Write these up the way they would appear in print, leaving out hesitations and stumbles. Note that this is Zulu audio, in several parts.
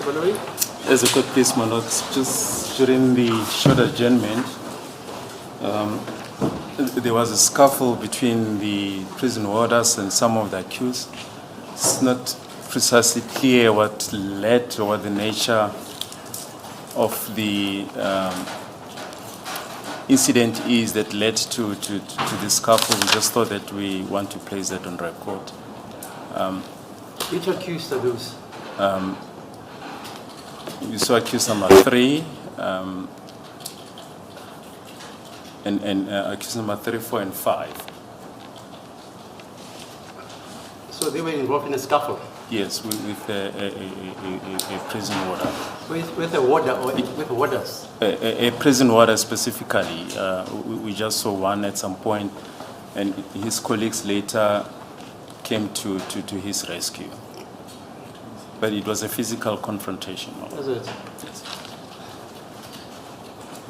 As a court case, my lord, just during the short adjournment, there was a scuffle between the prison warders and some of the accused. It's not precisely clear what led or what the nature of the incident is that led to the scuffle. We just thought that we want to place that on record. Which accused are those? We saw accused number 3 and accused number 3, 4, and 5. So they were involved in a scuffle? Yes, with a prison warder. With a warder or with warders? A prison warder specifically. We just saw one at some point, and his colleagues later came to his rescue. But it was a physical confrontation. Was it? Yes.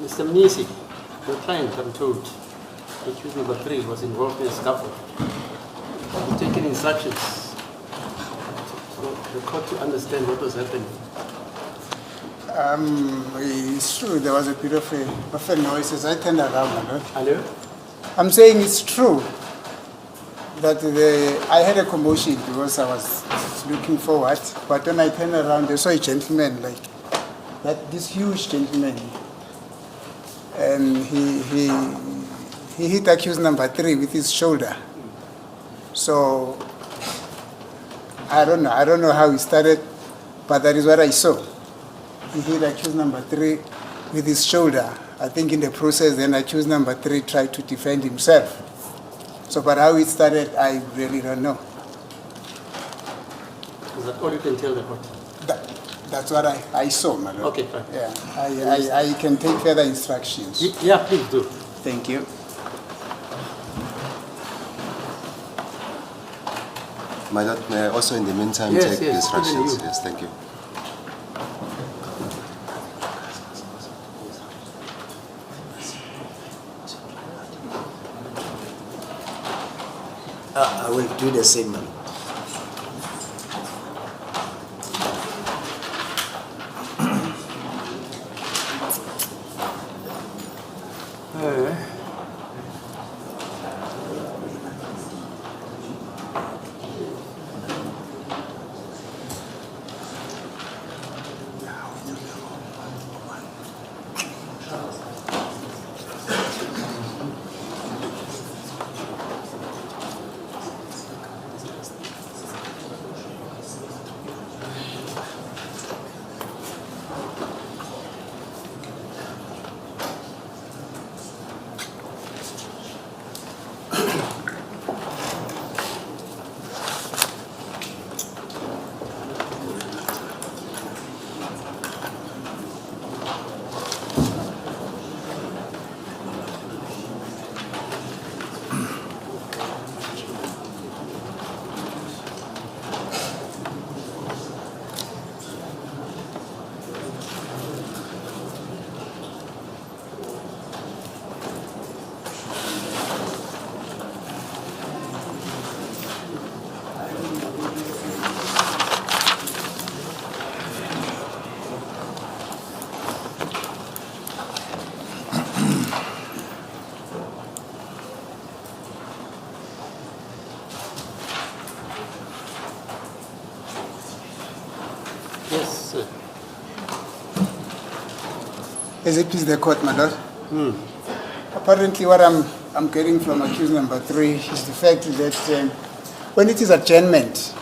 Mr. Mnisi, your client, I'm told, accused number 3 was involved in a scuffle. Have you taken instructions for the court to understand what was happening? It's true, there was a bit of a noise as I turned around. Hello? I'm saying it's true that I had a commotion because I was looking forward, but when I turned around, I saw a gentleman, like this huge gentleman, and he hit accused number 3 with his shoulder. So I don't know how he started, but that is what I saw. He hit accused number 3 with his shoulder. I think in the process, then accused number 3 tried to defend himself. So, but how it started, I really don't know. Is that all you can tell the court? That's what I saw, my lord. Okay, fine. Yeah, I can take further instructions. Yeah, please do. Thank you. My lord, may I also in the meantime Yes, take the yes, instructions? even you. Yes, thank you. I will do the same, man. Yes, sir. As it please the court, my lord. Apparently what I'm getting from accused number 3 is the fact that when it is adjournment,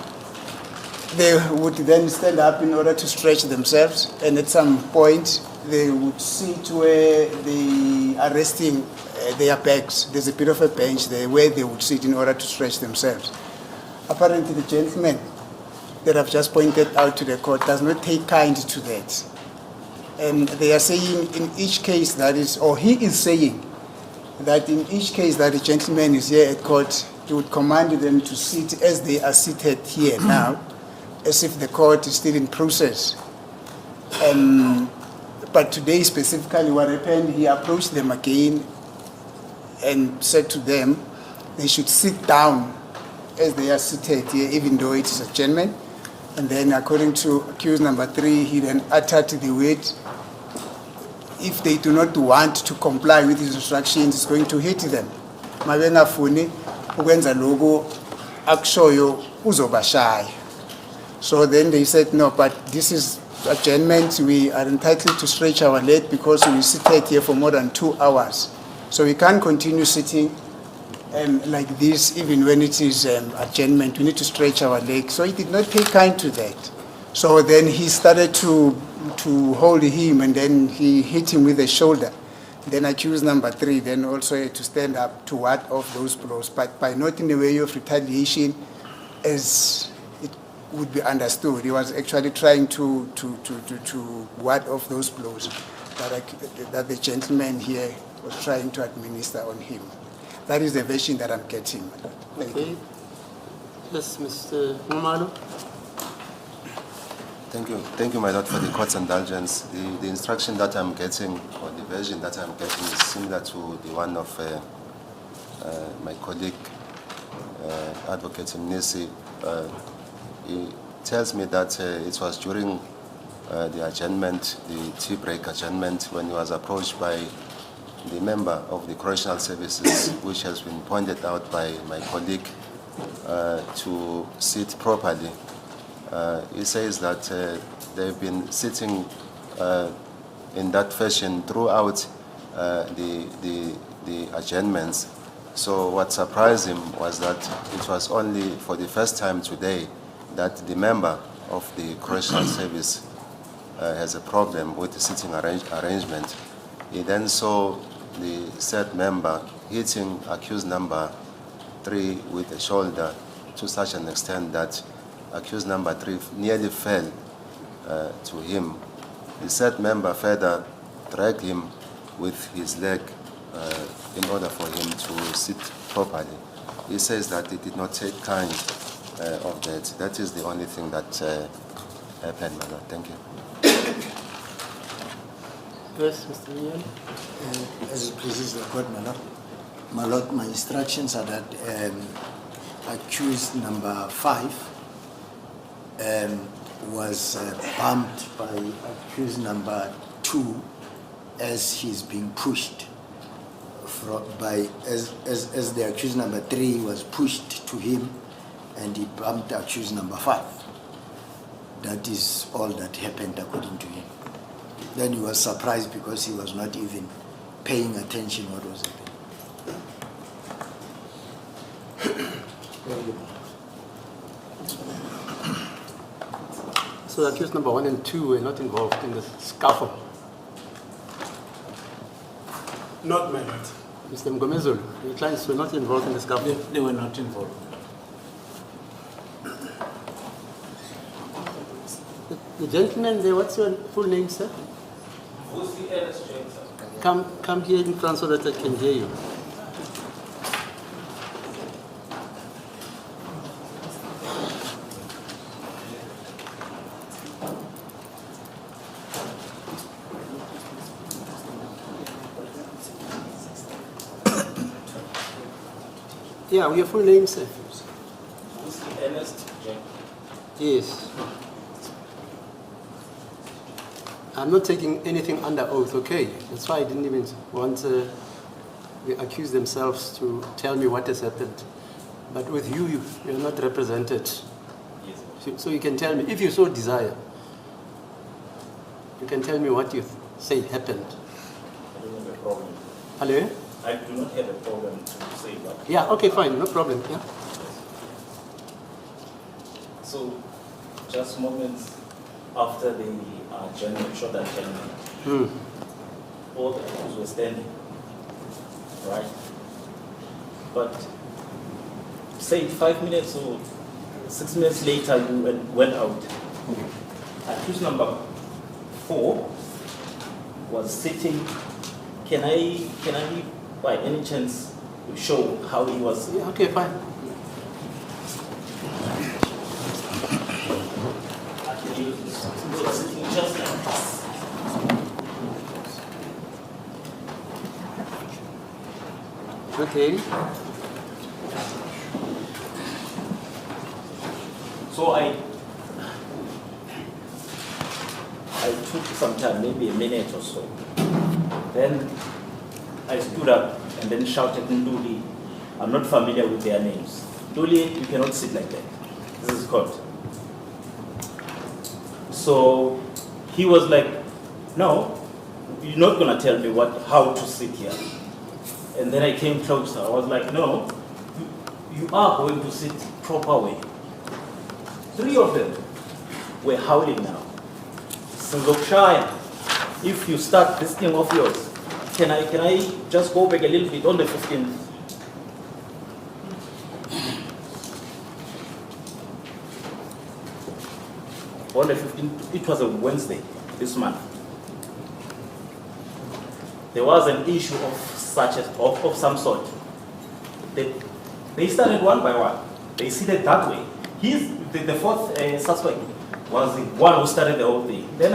they would then stand up in order to stretch themselves, and at some point they would sit where they are resting their backs. There's a bit of a bench there where they would sit in order to stretch themselves. Apparently the gentleman that I've just pointed out to the court does not take kind to that. And they are saying in each case that is, or he is saying that in each case that the gentleman is here at court, he would command them to sit as they are seated here now, as if the court is still in process. But today specifically what happened, he approached them again and said to them they should sit down as they are seated here, even though it is adjournment. And then according to accused number 3, he then uttered the word, if they do not want to comply with his instructions, he's going to hit them. Mabengafuni ukwenza lokho akushoyo uzobashaya. So then they said, no, but this is adjournment. We are entitled to stretch our leg because we seated here for more than 2 hours. So we can't continue sitting like this even when it is adjournment. We need to stretch our leg. So he did not take kind to that. So then he started to hold him, and then he hit him with the shoulder. Then accused number 3 then also had to stand up to ward off those blows, but by not in a way of retaliation as it would be understood. He was actually trying to ward off those blows that the gentleman here was trying to administer on him. That is the version that I'm getting. Okay. Yes, Mr. Mumalo. Thank you, my lord, for the court's indulgence. The instruction that I'm getting, or the version that I'm getting, is similar to the one of my colleague, Advocate Mnisi. He tells me that it was during the adjournment, the tea break adjournment, when he was approached by the member of the correctional services, which has been pointed out by my colleague, to sit properly. He says that they've been sitting in that fashion throughout the adjournments. So what surprised him was that it was only for the first time today that the member of the correctional service has a problem with the sitting arrangement. He then saw the said member hitting accused number 3 with the shoulder to such an extent that accused number 3 nearly fell to him. The said member further dragged him with his leg in order for him to sit properly. He says that he did not take kind of that. That is the only thing that happened, my lord. Thank you. Yes, Mr. Leon. As it pleases the court, my lord, my instructions are that accused number 5 was bumped by accused number 2 as he's being pushed as the accused number 3 was pushed to him, and he bumped accused number 5. That is all that happened according to him. Then he was surprised because he was not even paying attention what was happening. So accused number 1 and 2 were not involved in the scuffle. Not my lord. Mr. Mgomezulu, your clients were not involved in the scuffle. They were not involved. The gentleman there, what's your full name, sir? Come here in front so that I can hear you. Yeah, your full name, sir. Yes. I'm not taking anything under oath, okay? That's why I didn't even want the accused themselves to tell me what has happened. But with you, you're not represented. Yes. So you can tell me, if you so desire, you can tell me what you say happened. I don't have a problem. Hello? I do not have a problem to say that. Yeah, okay, fine, no problem, yeah. So, just moments after the short adjournment, all the accused were standing, right? But say 5 minutes or 6 minutes later, you went out. Accused number 4 was sitting. Can I by any chance show how he was? Yeah, okay, fine. Actually, he was sitting just like this. Okay. So I took some time, maybe a minute or so. Then I stood up and then shouted, Nduli. I'm not familiar with their names. Nduli, you cannot sit like that. This is court. So he was like, no, you're not going to tell me how to sit here. And then I came closer. I was like, no, you are going to sit proper way. 3 of them were howling now. Sinzokshaya, if you start this thing of yours, can I just go back a little bit on the 15th? On the 15th, it was a Wednesday this month. There was an issue of some sort. They started one by one. They seated that way. The fourth suspect was the one who started the whole thing. Then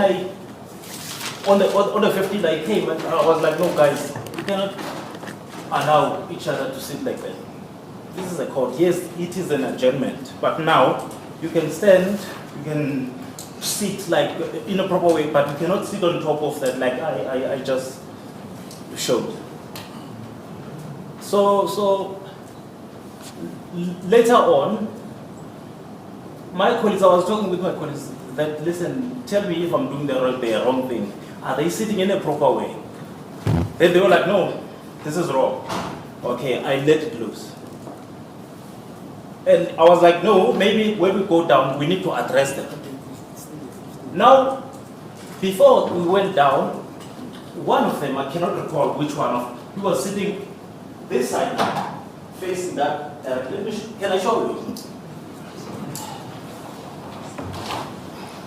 on the 15th, I came and I was like, no guys, you cannot allow each other to sit like that. This is a court. Yes, it is an adjournment, but now you can stand, you can sit like in a proper way, but you cannot sit on top of that like I just showed. So later on, my colleagues, I was talking with my colleagues that, listen, tell me if I'm doing the wrong thing. Are they sitting in a proper way? Then they were like, no, this is wrong. Okay, I let it loose. And I was like, no, maybe when we go down, we need to address them. Now, before we went down, one of them, I cannot recall which one, he was sitting this side, facing that direction. Can I show you?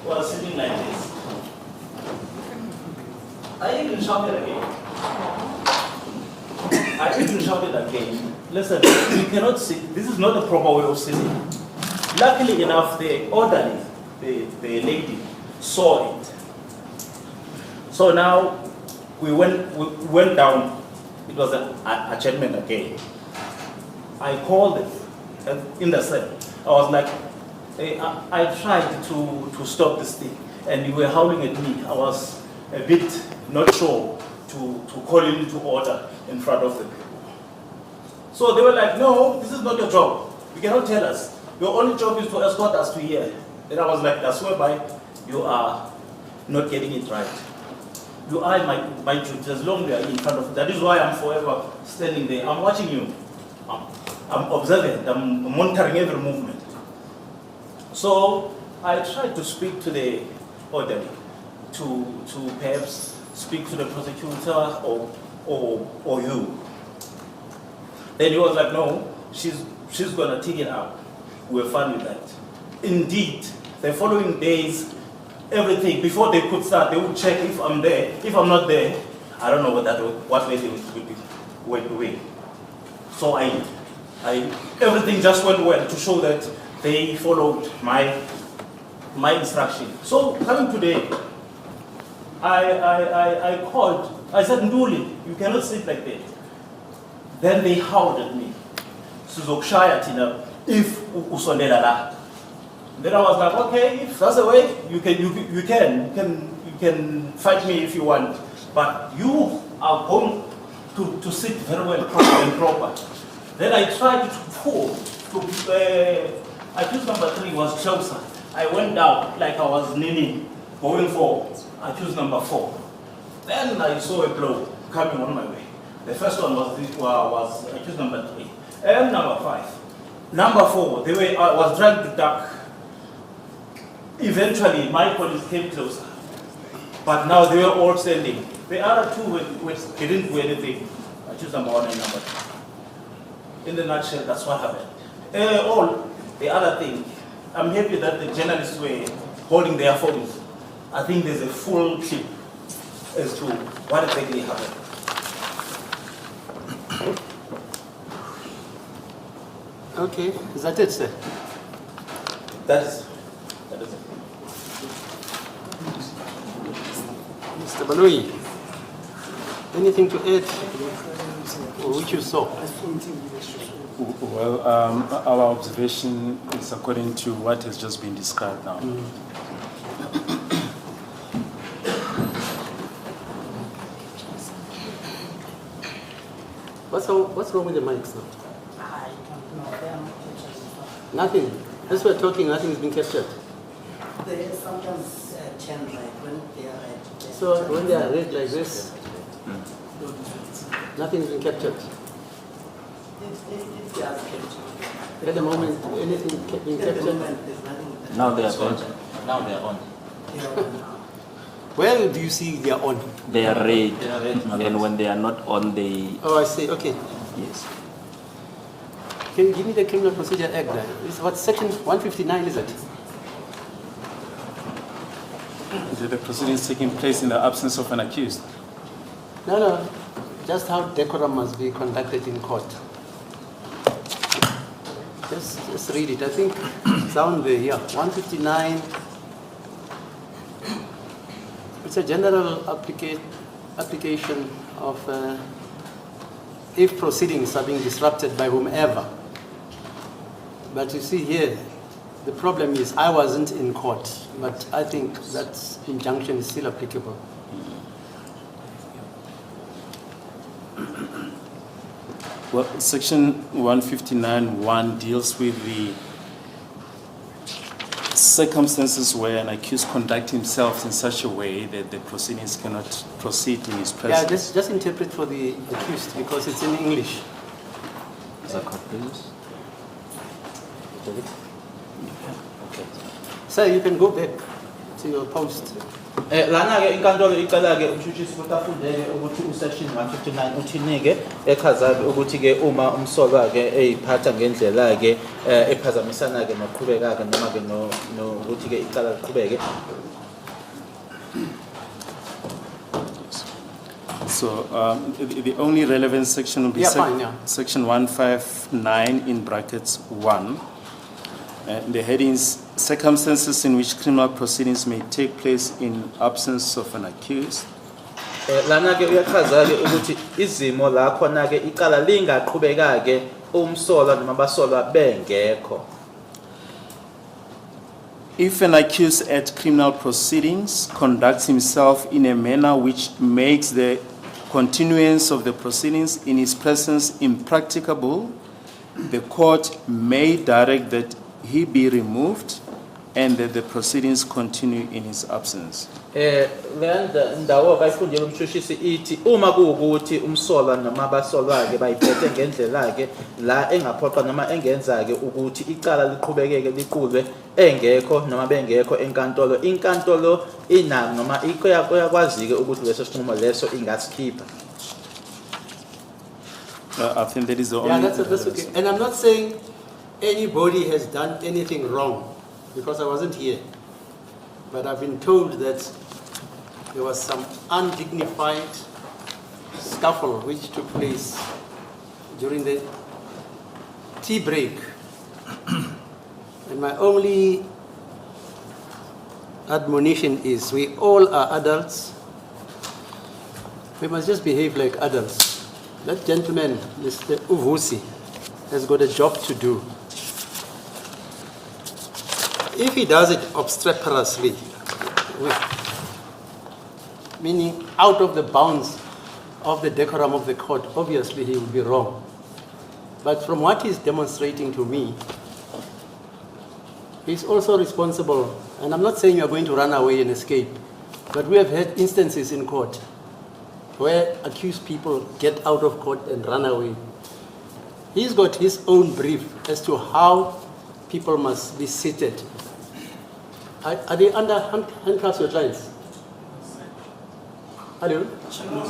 He was sitting like this. I even shouted again. Listen, you cannot sit. This is not the proper way of sitting. Luckily enough, the orderly, the lady, saw it. So now we went down. It was an adjournment again. I called it in the cell. I was like, hey, I tried to stop this thing, and you were howling at me. I was a bit not sure to call you into order in front of the people. So they were like, no, this is not your job. You cannot tell us. Your only job is to escort us to here. Then I was like, that's whereby you are not getting it right. You are my duty as long as you are in front of. That is why I'm forever standing there. I'm watching you. I'm observing. I'm monitoring every movement. So I tried to speak to the orderly, to perhaps speak to the prosecutor or you. Then he was like, no, she's gonna take it out. We were fine with that. Indeed, the following days, everything, before they could start, they would check if I'm there. If I'm not there, I don't know what way they would be. So everything just went well to show that they followed my instruction. So coming today, I called. I said, Nduli, you cannot sit like that. Then they howled at me. Sizokshaya thina if usondela la. Then I was like, okay, if that's the way, you can fight me if you want, but you are going to sit very well proper. Then I tried to pull. Accused number 3 was closer. I went down like I was kneeling, going for accused number 4. Then I saw a blow coming on my way. The first one was accused number 3 and number 5. Number 4, I was trying to duck. Eventually, my colleagues came closer, but now they were all standing. The other 2 didn't do anything. Accused number 1 and number 2. In the nutshell, that's what happened. All the other thing, I'm happy that the journalists were holding their phones. I think there's a full clip as to what exactly happened. Okay, is that it, sir? That is it. Mr. Baloi, anything to add or which you saw? Well, our observation is according to what has just been described now. What's wrong with the mics now? I don't know. They are not captured. Nothing. As we're talking, nothing is being captured. They sometimes turn right when they are red. So when they are red like this, nothing is being captured. If they are captured. At the moment, anything being At the captured? moment, there's nothing. Now they are on. Now they are on. They are on now. Where do you see they are on? They are red. They are red, my And when they are not on, they Oh, I see. Okay. yes. Can you give me the Criminal Procedure Act? It's what section 159 is it? The proceedings taking place in the absence of an accused. No. Just how decorum must be conducted in court. Just read it. I think it's down there. Yeah, 159. It's a general application of if proceedings are being disrupted by whomever. But you see here, the problem is I wasn't in court, but I think that injunction is still applicable. Well, section 159(1) deals with the circumstances where an accused conducts himself in such a way that the proceedings cannot proceed in his Yeah, presence. just interpret for the accused because it's in English. Is that correct, please? Okay. Sir, you can go back to your post. Lana ke inkantolo icela ke umshushisi ukuthi afundeke ukuthi usection 159 uthini ke echaza ukuthi ke uma umsolwa ke eyiphatha ngendlela ke ephazamisana ke noqhubeka ke noma ke no ukuthi ke icala liqhubeke. So the only relevant section will be Yeah, fine, yeah. section 159 in brackets 1. The headings, circumstances in which criminal proceedings may take place in absence of an accused. Lana ke uyachaza ke ukuthi izimo la khona ke icala lingaqhubeka ke umsolwa noma abasolwa bengekho. If an accused at criminal proceedings conducts himself in a manner which makes the continuance of the proceedings in his presence impracticable, the court may direct that he be removed and that the proceedings continue in his absence. Lenda ndawo bayifundela umshushisi ithi uma kuukuthi umsolwa noma abasolwa ke bayiphethe ngendlela ke la engaphoqa noma engenza ke ukuthi icala liqhubekeke liqulwe engekho noma bengekho enkantolo inkantolo ina noma ikuyakwazi ke ukuthi leso sinqumo leso ingasikhipha. I think that is the Yeah, only. that's okay. And I'm not saying anybody has done anything wrong because I wasn't here. But I've been told that there was some undignified scuffle which took place during the tea break. And my only admonition is we all are adults. We must just behave like adults. That gentleman, Mr. Uvusi, has got a job to do. If he does it obstreperously, meaning out of the bounds of the decorum of the court, obviously he will be wrong. But from what he's demonstrating to me, he's also responsible. And I'm not saying you're going to run away and escape, but we have had instances in court where accused people get out of court and run away. He's got his own brief as to how people must be seated. Are they under handcuffs, your clients? Hello?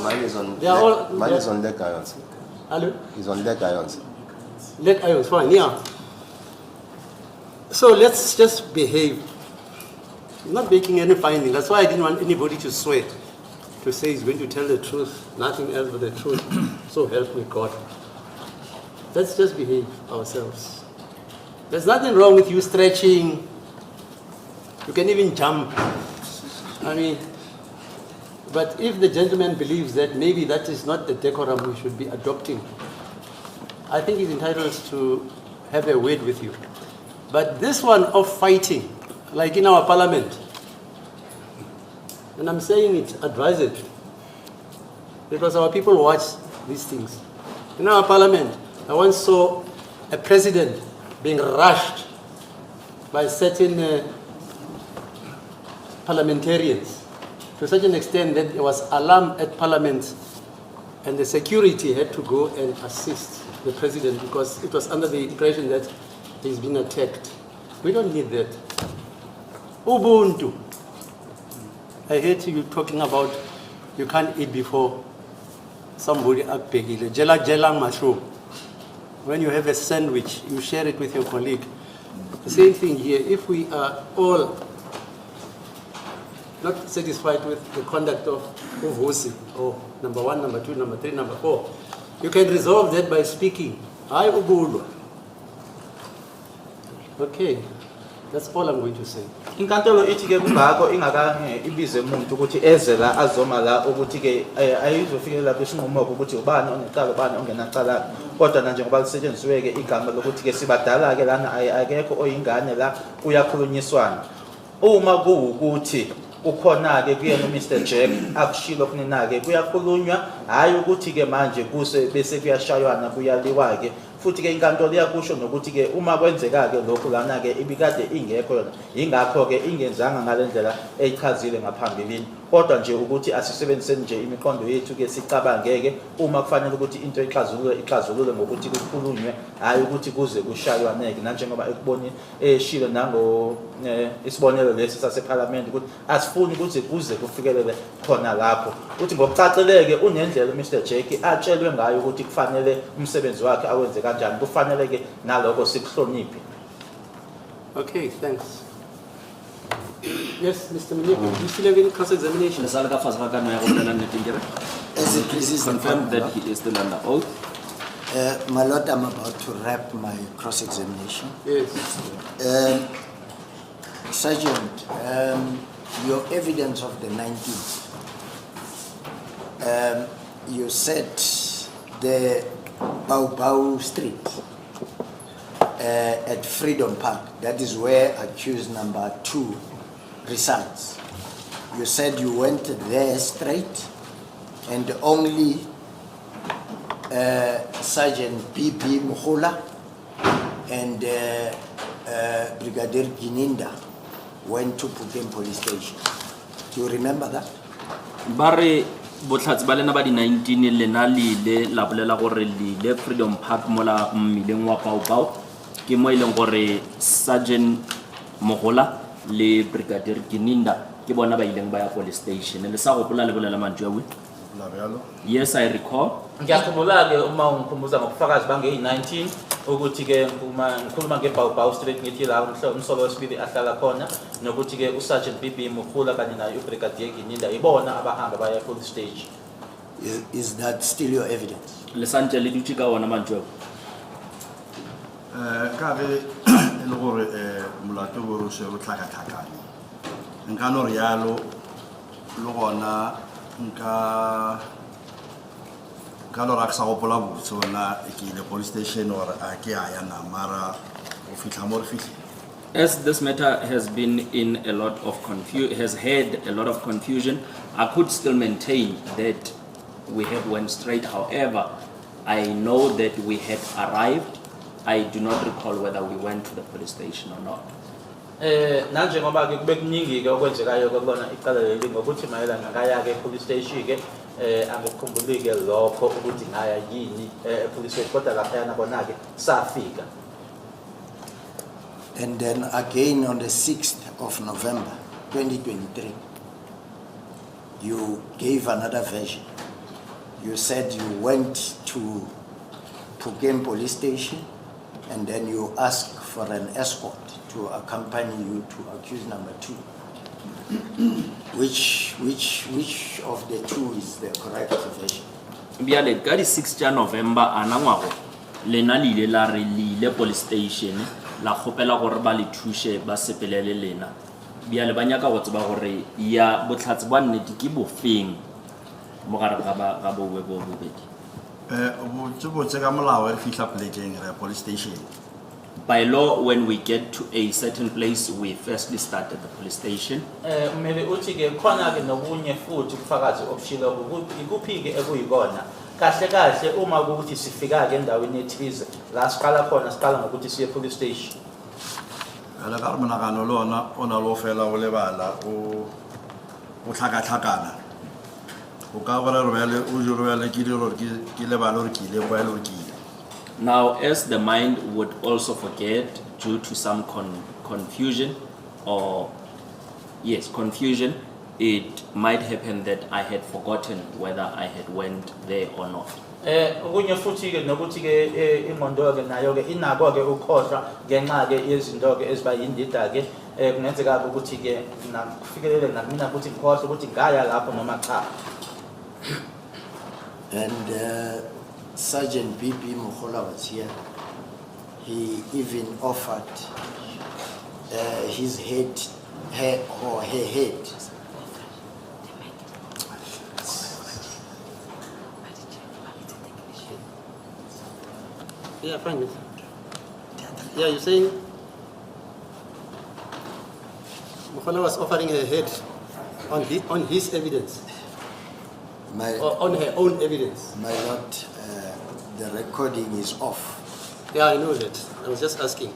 Mine is on. They are all- Mine is on leg irons. Hello? He's on leg irons. Leg irons, fine, yeah. So let's just behave. I'm not making any finding. That's why I didn't want anybody to swear, to say he's going to tell the truth, nothing else but the truth. So help me God. Let's just behave ourselves. There's nothing wrong with you stretching. You can even jump. I mean, but if the gentleman believes that maybe that is not the decorum we should be adopting, I think he's entitled to have a word with you. But this one of fighting, like in our parliament, and I'm saying it advisedly, because our people watch these things. In our parliament, I once saw a president being rushed by certain parliamentarians to such an extent that there was alarm at parliament and the security had to go and assist the president because it was under the impression that he's been attacked. We don't need that. Ubuntu. I heard you talking about you can't eat before somebody akbekile. Jela jelang mushroom. When you have a sandwich, you share it with your colleague. The same thing here. If we are all not satisfied with the conduct of Uvusi, or number 1, number 2, number 3, number 4, you can resolve that by speaking. Hi Ubulwa. Okay, that's all I'm going to say. Inkantolo ithi ke kungakho ingaka ibize umuntu ukuthi eze la azoma la ukuthi ke ayizofikelela kwisinqumo ukuthi ubani onecala ubani ongenacala kodwa na njengoba lisetshenziswe ke igama lokuthi ke sibadala ke lana akekho oyingane la uyakhulunyiswana uma kuwukuthi ukhona ke kuyena Mr Jack akushilo kunina ke kuyakhulunywa hayi ukuthi ke manje kuse bese kuyashaywana kuyaliwa ke futhi ke inkantolo iyakusho nokuthi ke uma kwenzeka ke lokhu lana ke ibikade ingekho yona ingakho ke ingenzanga ngalendlela eyichazile ngaphambilini kodwa nje ukuthi asisebenziseni nje imiqondo yethu ke sicabangeke uma kufanele ukuthi into ixazulule ngokuthi kukhulunywe hayi ukuthi kuze kushaywaneke nanjengoba ekuboni eshilo nango isibonelo lesi saseParliament ukuthi asifuni ukuthi kuze kufikelele khona lapho uthi ngokucaceleke unendlela Mr Jack atshelwe ngayo ukuthi kufanele umsebenzi wakhe awenze kanjani kufanele ke naloko sikuhloniphe. Okay, thanks. Yes, Mr. Mnyeke, do you still have any cross-examination? As As it pleases the confirmed that he is still under oath. My Lord, I'm about to wrap my cross-examination. Yes. Sergeant, your evidence of the 19th, you said the Baobao Street at Freedom Park, that is where accused number 2 resides. You said you went there straight and only Sergeant B.B. Mokgoatlheng and Brigadier Gininda went to Pukem police station. Do you remember that? Bare botlhatsi ba lena ba di 19 lena le la bolela gore le Freedom Park mola mmileng wa Baobao ke mo ileng gore Sergeant Mokgoatlheng le Brigadier Gininda ke bona ba ileng ba ya police station le sa gopola le bolela mantšu a we. Yes, I recall. Ngiyakhumbula ke uma ungikhumbuza ngokufakazi bange-19 ukuthi ke ngikhuluma ngeBaobao Street ngithi la umsolo wesibili ahlala khona nokuthi ke uSergeant BB Mokgoatlheng kanye naye uBrigadier Gininda ibona abahamba baya police stage. Is that still your evidence? Le santse le dutse ka ona mantšu ka re le gore molato bo re se bo tlhakatlhakane nka no rialo le gona nka lo raksa go pola botse ona ke ile police station or a ke aya na mara o fitla mo re fitlhe. As this matter has been in a lot of confusion, I could still maintain that we had went straight. However, I know that we had arrived. I do not recall whether we went to the police station or not. Nanje ngoba ke kube kuningi ke okwenzekayo kubona icala leli ngokuthi mayelana ngaya ke police station ke angikhumbulike lokho ukuthi ngaya yini police station kodwa lapha yana bona ke safika. And then again on the 6th of November 2023, you gave another version. You said you went to Pukem police station and then you asked for an escort to accompany you to accused number 2. Which of the two is the correct version? Biale ka di 6 ja November anangwago lena le ile la re le police station la khopela gore ba le thushe ba sepelele lena biale ba nyaka go tseba gore ya botlhatsi ba nnete ke bofeng mo gare ga bo bobedi Botse ka molao re fihla plekeng re police station by law, when we get to a certain place, we firstly start at the police station. Kumele uthi ke khona ke nokunye futhi ubufakazi obushilo ikuphi ke ekuyikona kahle kahle uma ukuthi sifika ke endaweni ethize la siqala khona siqala ngokuthi siye police station. Ala ka re monagano le ona o na lo fela o lebala o tlhakatlhakana o ka gore re bele o jure bele ke dilo ke lebala gore ke ile kwa ile gore ke ile. Now, as the mind would also forget due to some confusion, confusion, it might happen that I had forgotten whether I had went there or not. Okunye futhi ke nokuthi ke ingqondo ke nayo ke inako ke ukhohlwa ngenxa ke yezinto ke eziba yindida ke kungenzeka ukuthi ke nakufikelele nakumina ukuthi ngikhohle ukuthi ngaya lapho noma cha. And Sergeant BP Mokgola was here. He even offered his head, her head. Yeah, fine. Yeah, you're saying Mokgola was offering her head on his evidence, or on her own evidence. My lord, the recording is off. Yeah, I know that. I was just asking.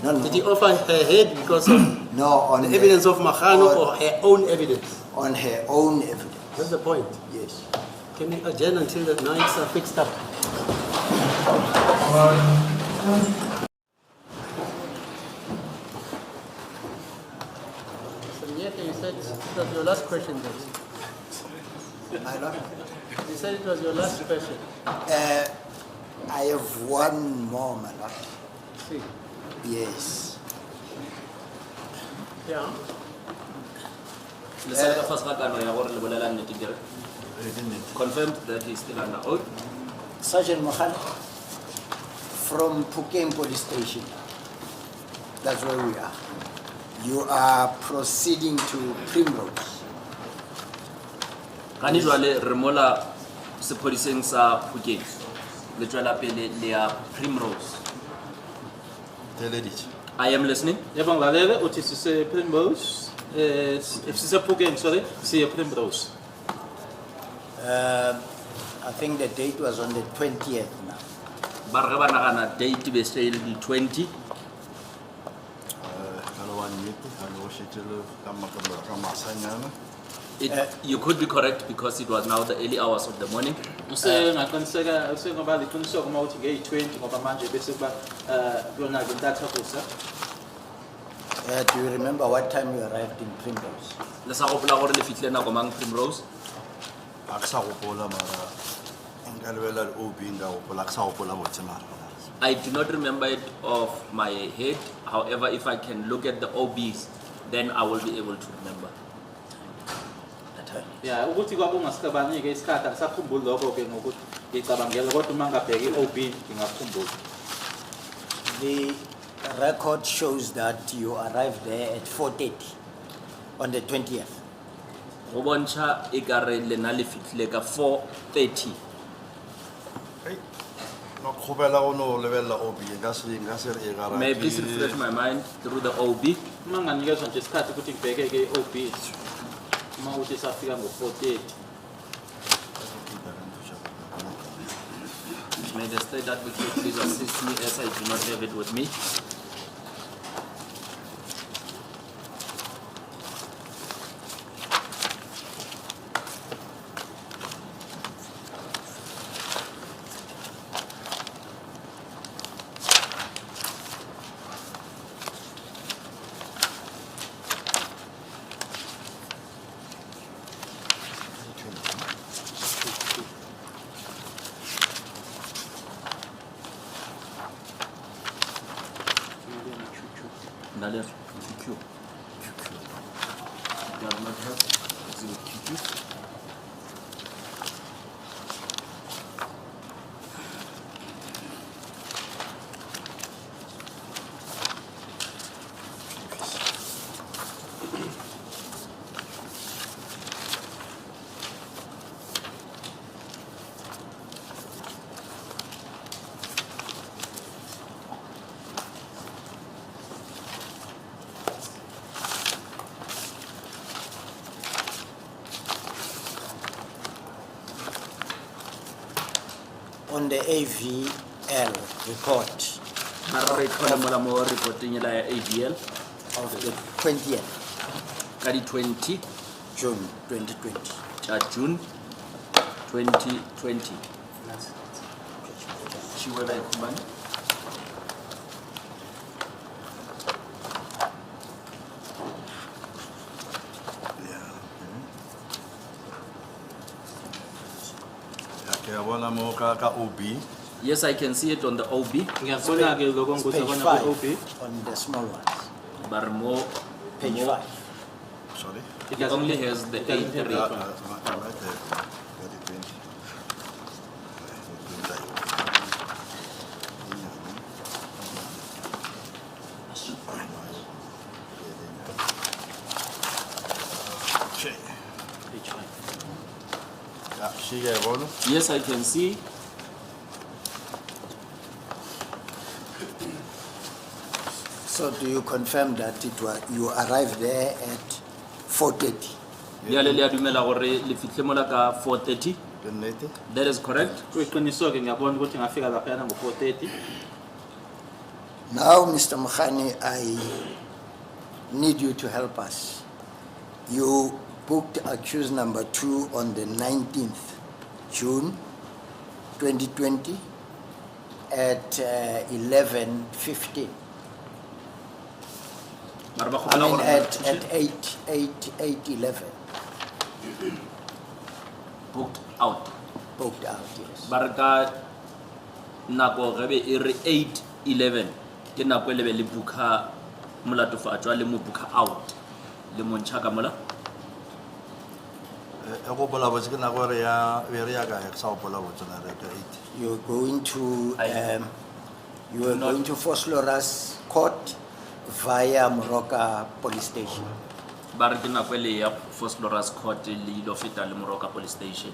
No. Did he offer her head because of No, on the evidence of Makhano or her own evidence? On her own evidence. That's the point. Yes. Can we adjourn until the nights are fixed up? So you said it was your last question then. My lord, You said it was your last question. I have one more, my lord. See. Yes. Yeah. Confirmed that he's still under oath. Sergeant Mokgoatlheng, from Phokeng Police Station, that's where we are. You are proceeding to Primrose. Ka jwale re mola sepodising sa Phokeng le tswela pele le ya Primrose. I am listening. Yabanglalele uthi sise Primrose if sise Phokeng sorry siye Primrose. I think the date was on the 20th now. Ba re ba nagana date be se le di 20. You could be correct because it was now the early hours of the morning. Usengaqiniseka usengoba liqiniseko uma uthi ngeyi20 ngoba manje bese kuba yona ke ntatha kusa. Do you remember what time you arrived in Primrose? Le sa gopola gore le fitlile nako mang Primrose? A ke sa gopola mara nka lebela OB nka gopola ke sa gopola botse mara. I do not remember it off my head. However, if I can look at the OBs, then I will be able to remember. Yeah, ukuthi kwakungasikabani ke isikhathi akisakhumbuli lokho ke ngokuthi ngicabangela kodwa uma ngabheka iOB ngingakhumbula. The record shows that you arrived there at 4:30 on the 20th. Go bontsha ekare le na le fitlile ka 4:30. No khobela go no lebella OB ka se re gara. May I please refresh my mind through the OB? Uma nganikezwa nje isikhathi ukuthi ngibheke ke iOB uma uthi safika ngo4:30. May the state advocate please assist me as I do not have it with me. D'ailleurs, QQ. Does not have QQ. on the AVL report Mara re khona mola mo reporting la AVL of the 20th ka di 20 June 2020. June 2020. Chiwe ba ikhumana. Okay, abona mo ka OB. Yes, I can see it on the OB. Ngiyabona ke lokho It's ukuthi page khona 5 ku-OB. on the small ones. But more Page more, 5. Sorry. It only has the It doesn't have 8 that rate. one. Right there. 2020. Okay. Page 5. Yeah, sigue bolo. Yes, I can see. So do you confirm that you arrived there at 4:30? Ya le a dumela gore le fihle mola ka 4:30. Ke nnete. That is correct. Kuyiqiniso ke ngiyabona ukuthi ngafika lapha ngo 4:30. Now, Mr. Mokhane, I need you to help us. You booked accused number 2 on the 19th June 2020 at 11:15. Mara ba I kgopela mean gore at 8:11. booked out. Booked out, yes. Ba re ka nako ge be e re 8:11 ke nako e le be le booka molatofatšwa le mo booka out le mo ntšha ka mola. E go bola botse ke nako re ya be re ya ka e sa go bola botse na re ka 8. You're going to I- you are not- going to Fosloras Court via Moroka Police Station. Ba re ke nako e le ya Phosphorus Court le ilo feta le Moroka Police Station.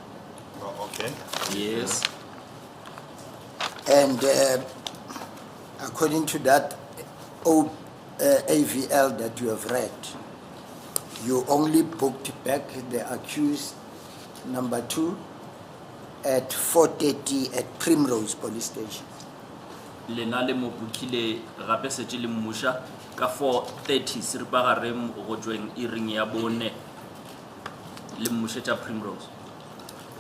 Oh, okay. Yes. And according to that AVL that you have read, you only booked back the accused number 2 at 4:30 at Primrose Police Station. Lena le mo bookile gape setse le mmusha ka 4:30 seripa gare go tsweng e ring ya bone le mmushetša Primrose.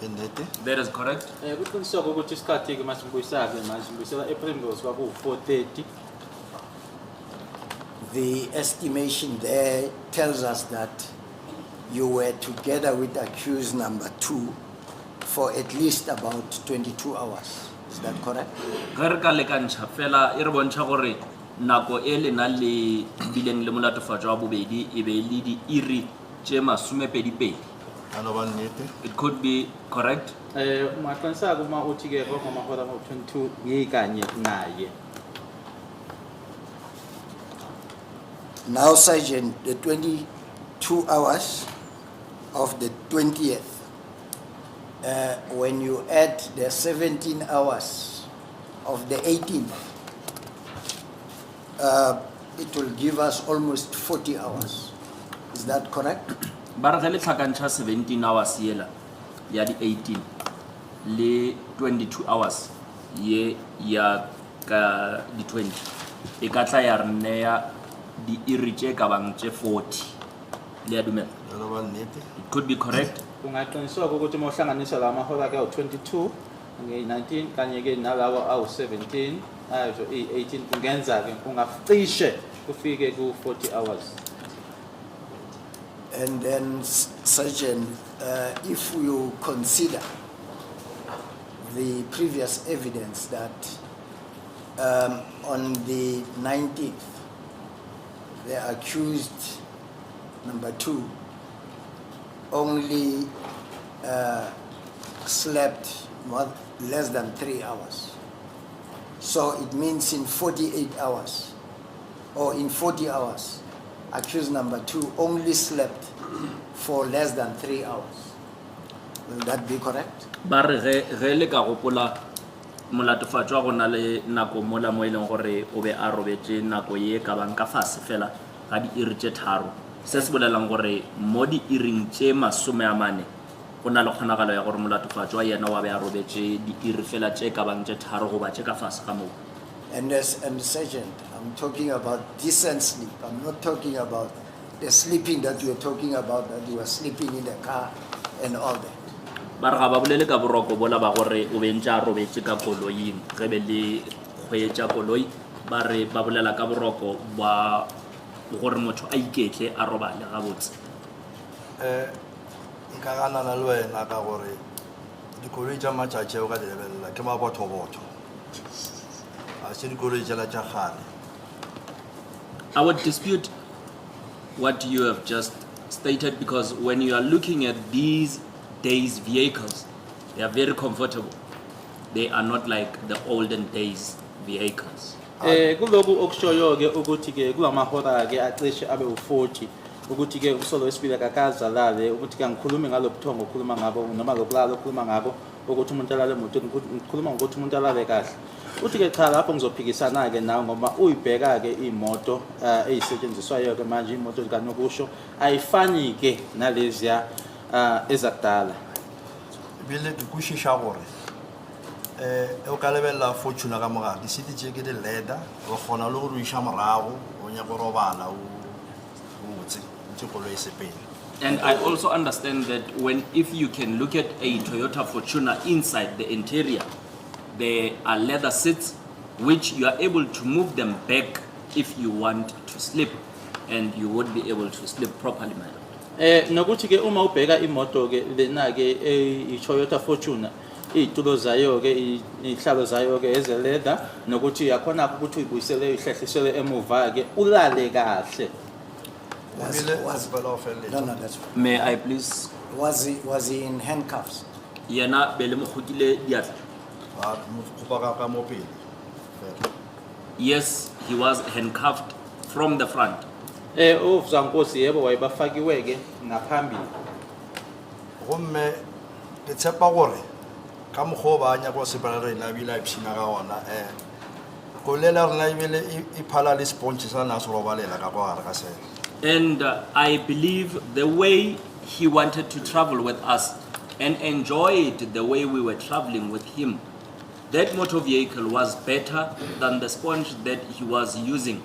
Ke nnete. That is correct. Kuqiniseka ukuthi isikhathi ke masimbuyisake masimbuyisela ePrimrose kwaku 4:30. The estimation there tells us that you were together with accused number 2 for at least about 22 hours. Is that correct? Ge re ka lekantšha fela e re bontšha gore nako e lena le bileng le molatofatšo wa bobedi e be le di iri tše masomepedipedi. Ano ba nnete? It could be correct. Maqiniseka uma uthi ke ngomahora ngo-22 ngiyikanye naye. Now, Sergeant, the 22 hours of the 20th, when you add the 17 hours of the 18th, it will give us almost 40 hours. Is that correct? Ba re ge le tlhakantšha 17 hours yela ya di 18 le 22 hours ye ya ka di 20 e ka tla ya re neya di iri tše ka bang tše 40 le ya dumela. Ano ba nnete? It could be correct. Kungaqiniseka ukuthi uma uhlanganisa la mahora ke awu-22 nge-19 kanye ke nalawo awu-17 ayo i-18 kungenza ke kungacishe kufike ku-40 hours. And then, Sergeant, if you consider the previous evidence that on the 19th, the accused number 2 only slept less than 3 hours. So it means in 48 hours or in 40 hours, accused number 2 only slept for less than 3 hours. Will that be correct? Ba re ge le ka gopola molatofatšwa go na le nako mola mo e leng gore o be a robetse nako ye ka bang ka fase fela ga di iri tše tharo se se bolelang gore mo di iring tše 40 go na le kgonagalo ya gore molatofatšwa yena wa be a robetse diiri fela tše ka bang tše tharo goba tše ka fase ga moo. And Sergeant, I'm talking about decent sleep. I'm not talking about the sleeping that you were talking about, that you were sleeping in the car and all that. Ba re ga ba bolele ka boroko bola ba gore o bentse a robetse ka koloing ge be le kgweetša koloi ba re ba bolela ka boroko ba gore motho a iketle a robale gabotse. nka ganana le wena ka gore dikoloi tša matšatši o ka di lebelela ke mabothobotho a se dikoloi tšela tša kgale. I would dispute what you have just stated, because when you are looking at these days vehicles, they are very comfortable. They are not like the olden days vehicles. Kuloku okushoyo ke ukuthi ke kulamahora ke acishe abe u40 ukuthi ke usolo wesibili akakazalale ukuthi ke ngikhuluma ngalobuthongo okhuluma ngabo noma lokulala okhuluma ngabo ukuthi umuntu alale emotweni ngikhuluma ngokuthi umuntu alale kahle. Uthi ke cha lapho ngizophikisana ke nawe ngoba uyibheka ke imoto ezisetshenziswayo ke manje imoto zikanokusho ayifani ke naleziya ezakudala. Bile ke kwishisha gore o ka lebella fortune ka moga di city tše ke di leather o kgona le gore o isha morago o nya go robala o botse ntse koloi sepele. And I also understand that if you can look at a Toyota Fortuner inside the interior, there are leather seats which you are able to move them back if you want to sleep, and you would be able to sleep properly, madam. Nokuthi ke uma ubheka imoto ke lena ke i-Toyota Fortuner iy'tulo zayo ke ihlalo zayo ke ezeleda nokuthi yakhona ukuthi uyibuyisele ihlehlisele emuva ke ulale kahle. No, that's fine. May I please? Was he in handcuffs? Yena bele mo khutile diatla. Yes, he was handcuffed from the front. Uvuzankosi yebo wayebafakiwe ke ngaphambili. Gomme ke tshepa gore ka mokgwa ba nya go sepela re na bila ipshina ka ona go lela rena ibele iphala le sponge sa na so robalela ka go gare ka sela. And I believe the way he wanted to travel with us and enjoyed the way we were traveling with him, that motor vehicle was better than the sponge that he was using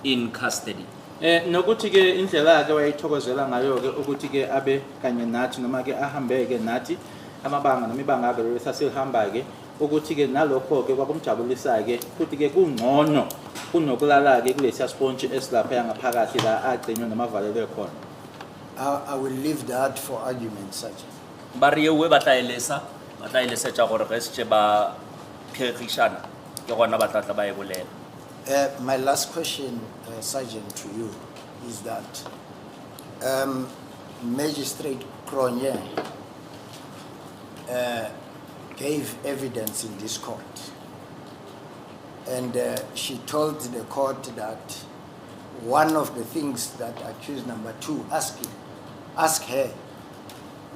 in custody. Nokuthi ke indlela yakhe wayithokozela ngayo ke ukuthi ke abe kanye nathi noma ke ahambe ke nathi amabanga nemibanga abe sasihamba ke ukuthi ke nalokho ke kwakumjabulisa ke futhi ke kungcono kunokulala ke kulesiya sponge esilapha yangaphakathi la agcinywe namavalelo khona. I will leave that for argument, Sergeant. Bari we batlaelesa tša gore ge se ba phegishana ke gona ba tlatla ba e bolela. My last question, Sergeant, to you is that Magistrate Cronje gave evidence in this court, and she told the court that one of the things that accused number 2 asked her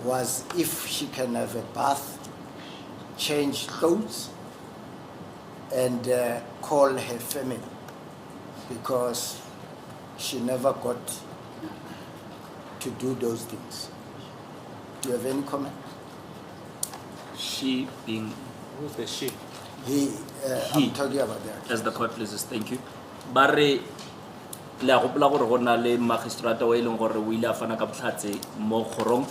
was if she can have a bath, change clothes, and call her family, because she never got to do those things. Do you have any comment? She being Who's the she? I'm talking about that. as the court pleases, thank you. Bari le a gopola gore go na le magistrata o e leng gore o ile a fana ka botlhatse mo kgorong.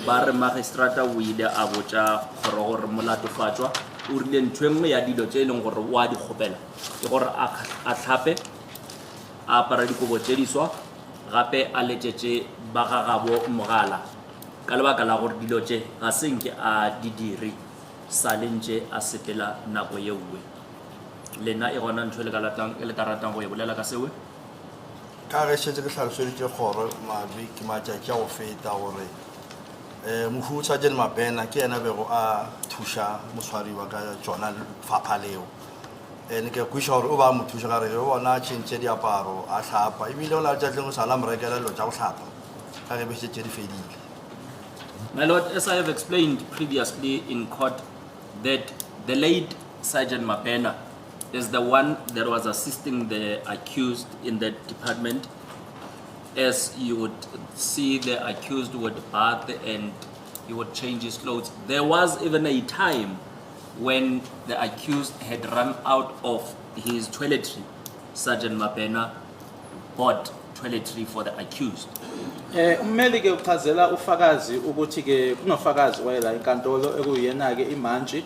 Ba re magistrata o ile a botša kgoro gore molatofatšwa o rile ntho e nngwe ya dilo tše e leng gore o a di kgopela ke gore a tlhape a apara dikobo tše diswa gape a letšetše ba gagabo mogala ka lebaka la gore dilo tše ga senke a di dire sa lentše a sepela nako ye nngwe. Lena e gona ntho e le ka ratang go e bolela ka sewe. Ka ge šetse ke tlhaloseditše kgoro ke matšatši a go feta gore mohu Sergeant Mabena ke yena bego a thuša moswariwa ka tšona fapha leo, ne ke kwiša gore o ba mo thuša gare o bona tšhentše diaparo a tlhapa ebile o na le tšatleng o sala morekela dilo tša go tlhapa ka ge beše tše di fedile. My Lord, as I have explained previously in court, that the late Sergeant Mabena is the one that was assisting the accused in that department. As you would see, the accused would bath and he would change his clothes. There was even a time when the accused had run out of his toiletry. Sergeant Mabena bought toiletry for the accused. Ummeli ke uchazela ufakazi ukuthi ke kunofakazi wayela enkantolo ekuyena ke imantshi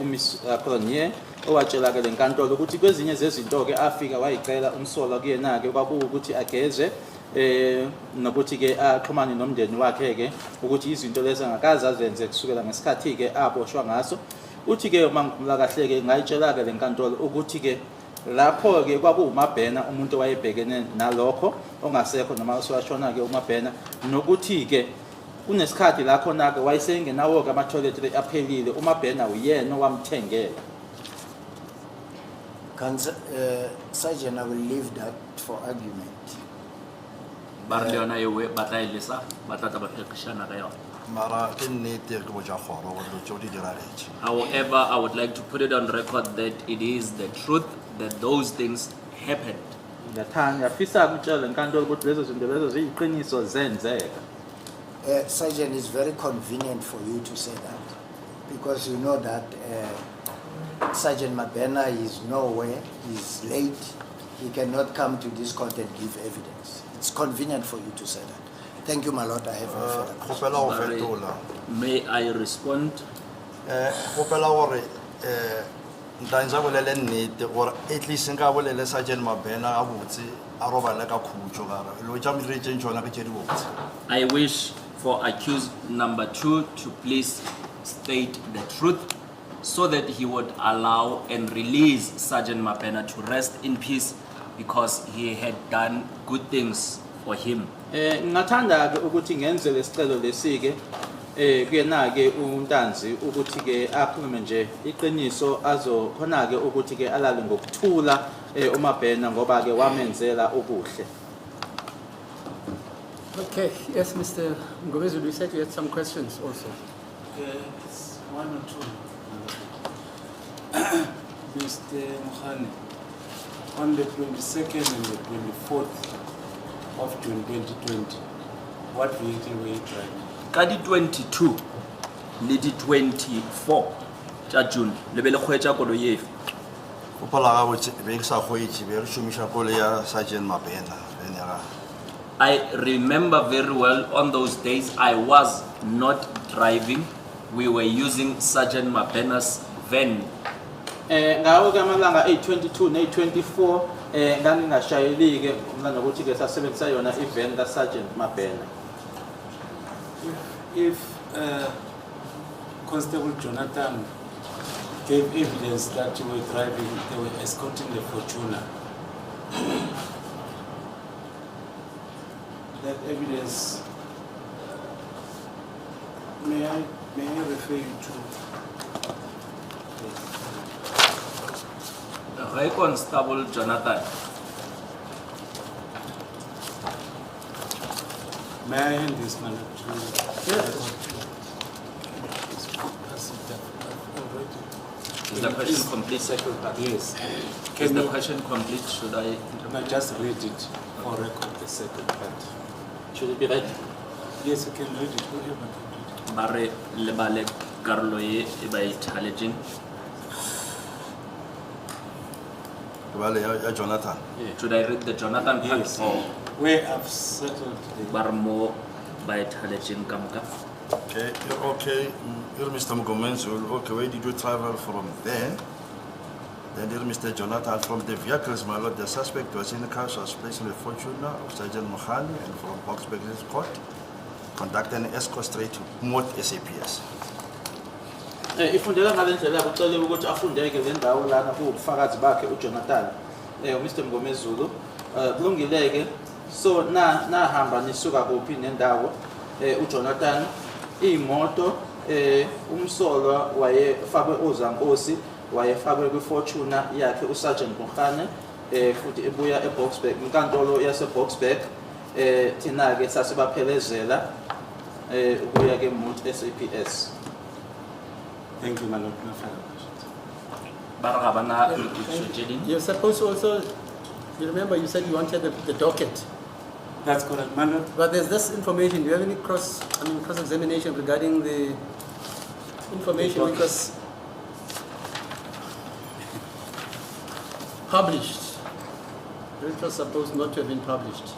uMiss Cronje owatshela ke lenkantolo ukuthi kwezinye zezinto ke afika wayicela umsola kuyena ke kwakuwukuthi ageze nokuthi ke axhumane nomndeni wakhe ke ukuthi izinto lezi angakaza azenze kusukela ngesikhathi ke aboshwa ngaso. Uthi ke mangikhumbula kahle ke ngayitshela ke lenkantolo ukuthi ke lapho ke kwakuwuMabena umuntu wayebhekene nalokho ongasekho noma uswashona ke uMabena nokuthi ke kunesikhathi la khona ke wayesengenawo ke ama toiletry aphelile uMabena uyena owamthengela. Sergeant, I will leave that for argument. Ba re le yona ewe ba tla ilesa ba tla ba phekishana ka yona. Mara ke nnete ke boja kgoro gore tšeo di diragetse. However, I would like to put it on record that it is the truth that those things happened. Ngathanda afisa ukutshela lenkantolo ukuthi lezo zinto lezo ziyiqiniso zenzeka. Sergeant, it's very convenient for you to say that because you know that Sergeant Mabena is nowhere, he's late, he cannot come to this court and give evidence. It's convenient for you to say that. Thank you, my lord. I have no further questions. Kgopela go fetola. May I respond? Kgopela gore ntantsa bolele nnete gore at least nka bolele Sergeant Mabena a botse a robale ka khutso gara lo tša miretseng tšona ke tše di botse. I wish for accused number 2 to please state the truth so that he would allow and release Sergeant Mabena to rest in peace because he had done good things for him. Ngathanda ke ukuthi ngenze lesicelo lesike kuyena ke uNtanzi ukuthi ke akhulume nje iqiniso azokhona ke ukuthi ke alale ngokuthula uMabena ngoba ke wamenzela okuhle. Okay, yes, Mr. Mokgoatlheng, you said you had some questions also. It's one or two. Mr. Mohane, on the 22nd and the 24th of June 2020, what vehicle were you driving? Ka di 22 le di 24 tša June le be le kgwetša koloi efe? Kgopela ga botse be ke sa kgweetše be re šomiša koloi ya Sergeant Mabena bene ga. I remember very well on those days I was not driving. We were using Sergeant Mabena's van. Ngawo ke amalanga 822 ne24 ngangingashayeli ke umlando ukuthi ke sasebenzisa yona ivan ka Sergeant Mabena. If Constable Jonathan gave evidence that you were driving, they were escorting the Fortuner, that evidence, may I refer you to? Hey, Constable Jonathan. May I hand this man to? Is the question complete? Second part. Yes. Is the question complete? Should I? No, just read it for record, the second part. Should it be read? Yes, you can read it. Whoever can read it. Bare lebale karolo ye e ba ithaletseng. Vale ya Jonathan. Should I read the Jonathan part? Yes. Where I've settled the... Bare mo ba ithaletseng ka moka. Okay, okay. You're Mr. Mokgoatlheng. Okay, where did you travel from there? Then you're Mr. Jonathan. From the vehicles, my lord, the suspect was in the car, was placed in the Fortuner of Sergeant Mohane, and from Boxburg Court, conducted an escort straight to Moat SAPS. Ifundela ngalendlela ucela ukuthi afundeke le ndawo lana kubufakazi bakhe uJonathan Mr. Mngomezulu kulungileke so nahamba nisuka kuphi nendawo uJonathan imoto umsolwa wayefakwe ozankosi wayefakwe kwiFortuner yakhe uSergeant Mohane futhi ebuya eBoxburg inkantolo yaseBoxburg thina ke sasibaphelezela ukuya ke Moat SAPS. Thank you, my lord. No further questions. You're supposed to also, you remember you said you wanted the docket. That's correct, my lord. But there's this information. Do you have any cross-examination regarding the information which was published, which was supposed not to have been published?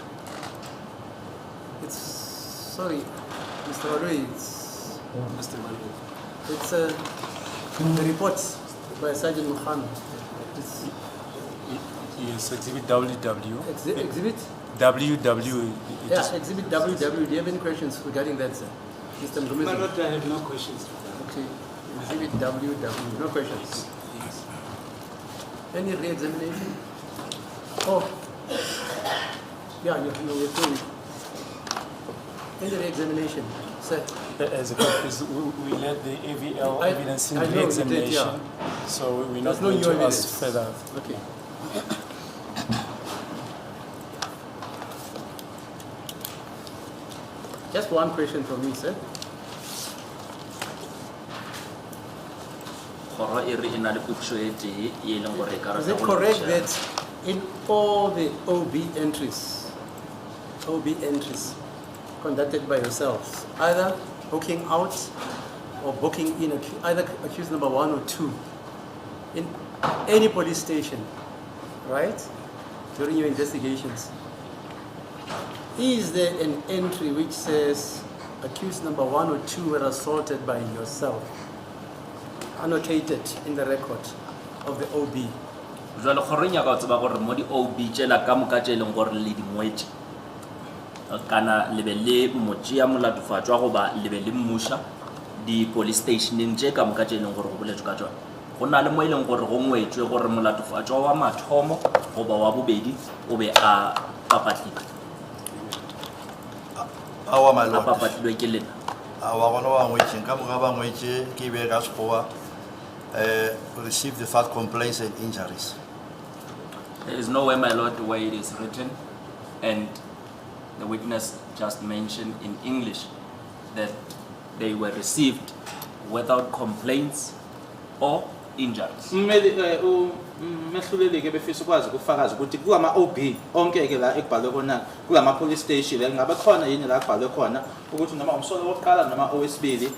It's, sorry, Mr. Wadui, Mr. Malou. it's the reports by Sergeant Mokgoatlheng. It's Yes, exhibit WW. exhibit? WW. Yeah, exhibit WW. Do you have any questions regarding that, sir? Mr. My Mgomezulu? lord, I have no questions. Okay, exhibit WW. No questions. Yes. Any re-examination? Oh, yeah, you're through. Any re-examination, sir? As a purpose, we let the AVL evidence in I the know we did, examination, yeah. so we're There's not no going new to evidence. ask further. Okay. Just one question from me, sir. Kgoro e re e na le putsho e tee e leng gore e ka re Is it correct that in all the OB entries conducted by yourselves, either booking out or booking in, either accused number 1 or 2, in any police station, right, during your investigations, is there an entry which says accused number 1 or 2 were assaulted by yourself, annotated in the record of the OB? jwale kgoro e nyaka o tseba gore mo di-OB tšela ka moka tše e leng gore le dingwetše kana lebe le motšea molatofatšwa goba lebe le mmuša di-police stationeng tše ka moka tše e leng gore go boletšwe ka tšona go na le mo e leng gore go ngwetšwe gore molatofatšwa wa mathomo goba wa bobedi o be a papatlilwe Awa, my a lord. papatlilwe ke lena Awa gona wa ngwetše ka moka ba ngwetše ke be ka sekgowa received the third complaints and injuries. There is nowhere, my lord, where it is written, and the witness just mentioned in English that they were received without complaints or injuries. Mehluleli ke befisa ukwazi ukufakaza ukuthi kulama OB onke ke la ekubhalwe khona kulama police station la ngabe khona yini la kubhalwe khona ukuthi noma umsolo wokuqala noma owesibili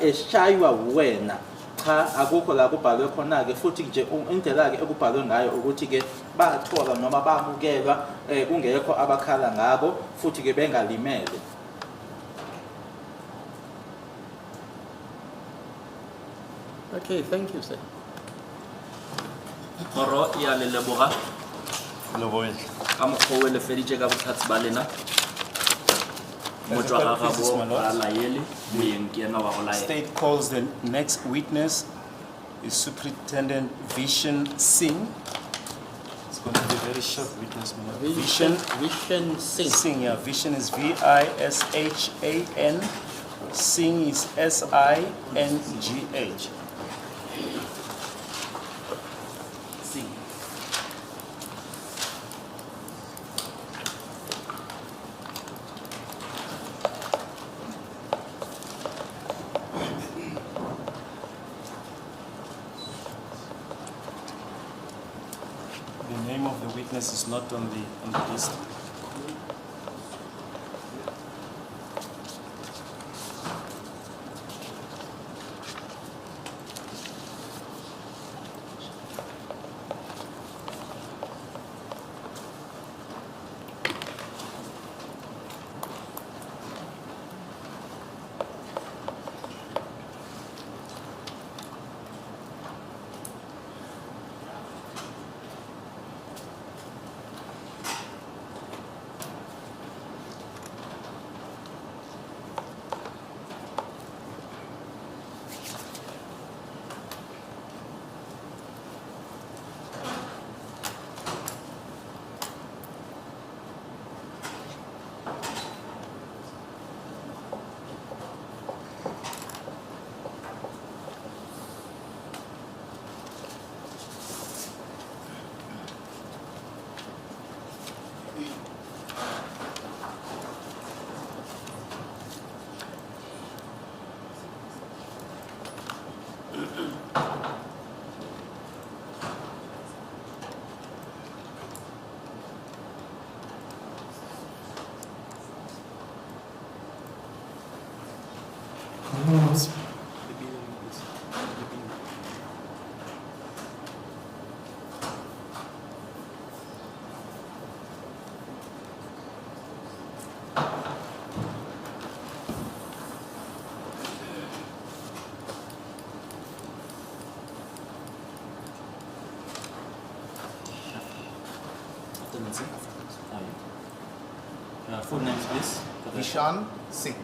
eshaywa wena cha akukho la kubhalwe khona ke futhi nje indlela ke ekubhalwe ngayo ukuthi ke bathola noma bamukelwa kungekho abakhala ngabo futhi ke bengalimele. Okay, thank you, sir. Kgoro ya le leboga Lebohile. ka mokgwa o le feditše ka botlhatsi ba lena motšwa ga gabo ga laele moyeng ke ena wa go laela. State calls the next witness is Superintendent Vishen Singh. It's going to be a very short witness. Vishen Singh. Singh, yeah. Vishen is V-I-S-H-A-N. Singh is S-I-N-G-H. Sing. The name of the witness is not on the list. courts. Full names, please. Ishan Singh.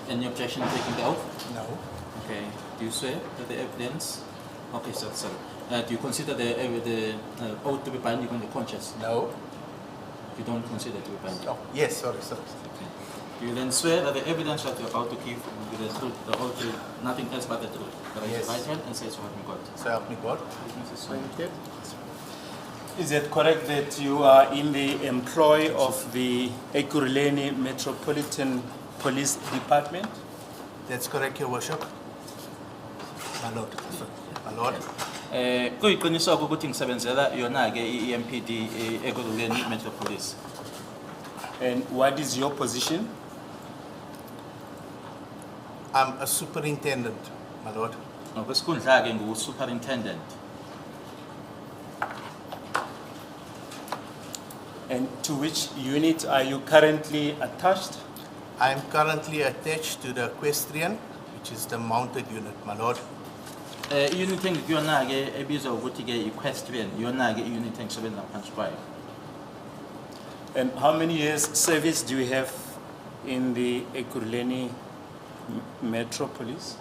Any objection to taking the oath? No. Okay. Do you swear that the evidence? Okay, sir. Sorry. Do you consider the oath to be binding on the conscience? No. You don't consider it to be binding. Oh, yes, sorry. Okay. Do you then swear that the evidence that you're about to give will be the truth, the whole truth, nothing else but the truth? Raise Yes. your right hand and say so help me God. So help me God. Is it correct that you are in the employ of the Ekurhuleni Metropolitan Police Department? That's correct, Your Worship. My Lord. My Lord. Kuyiqiniso ukuthi ngisebenzela yona ke i-EMPD Ekurhuleni Metro Police. And what is your position? I'm a superintendent, my Lord. Ngokwesikhundla ke ngu-superintendent. And to which unit are you currently attached? I am currently attached to the equestrian, which is the mounted unit, my Lord. I-unit engikuyona ke ebizwa ukuthi ke equestrian yona ke i-unit engisebenza ngaphansi kwayo. And how many years service do you have in the Ekurhuleni Metropolis?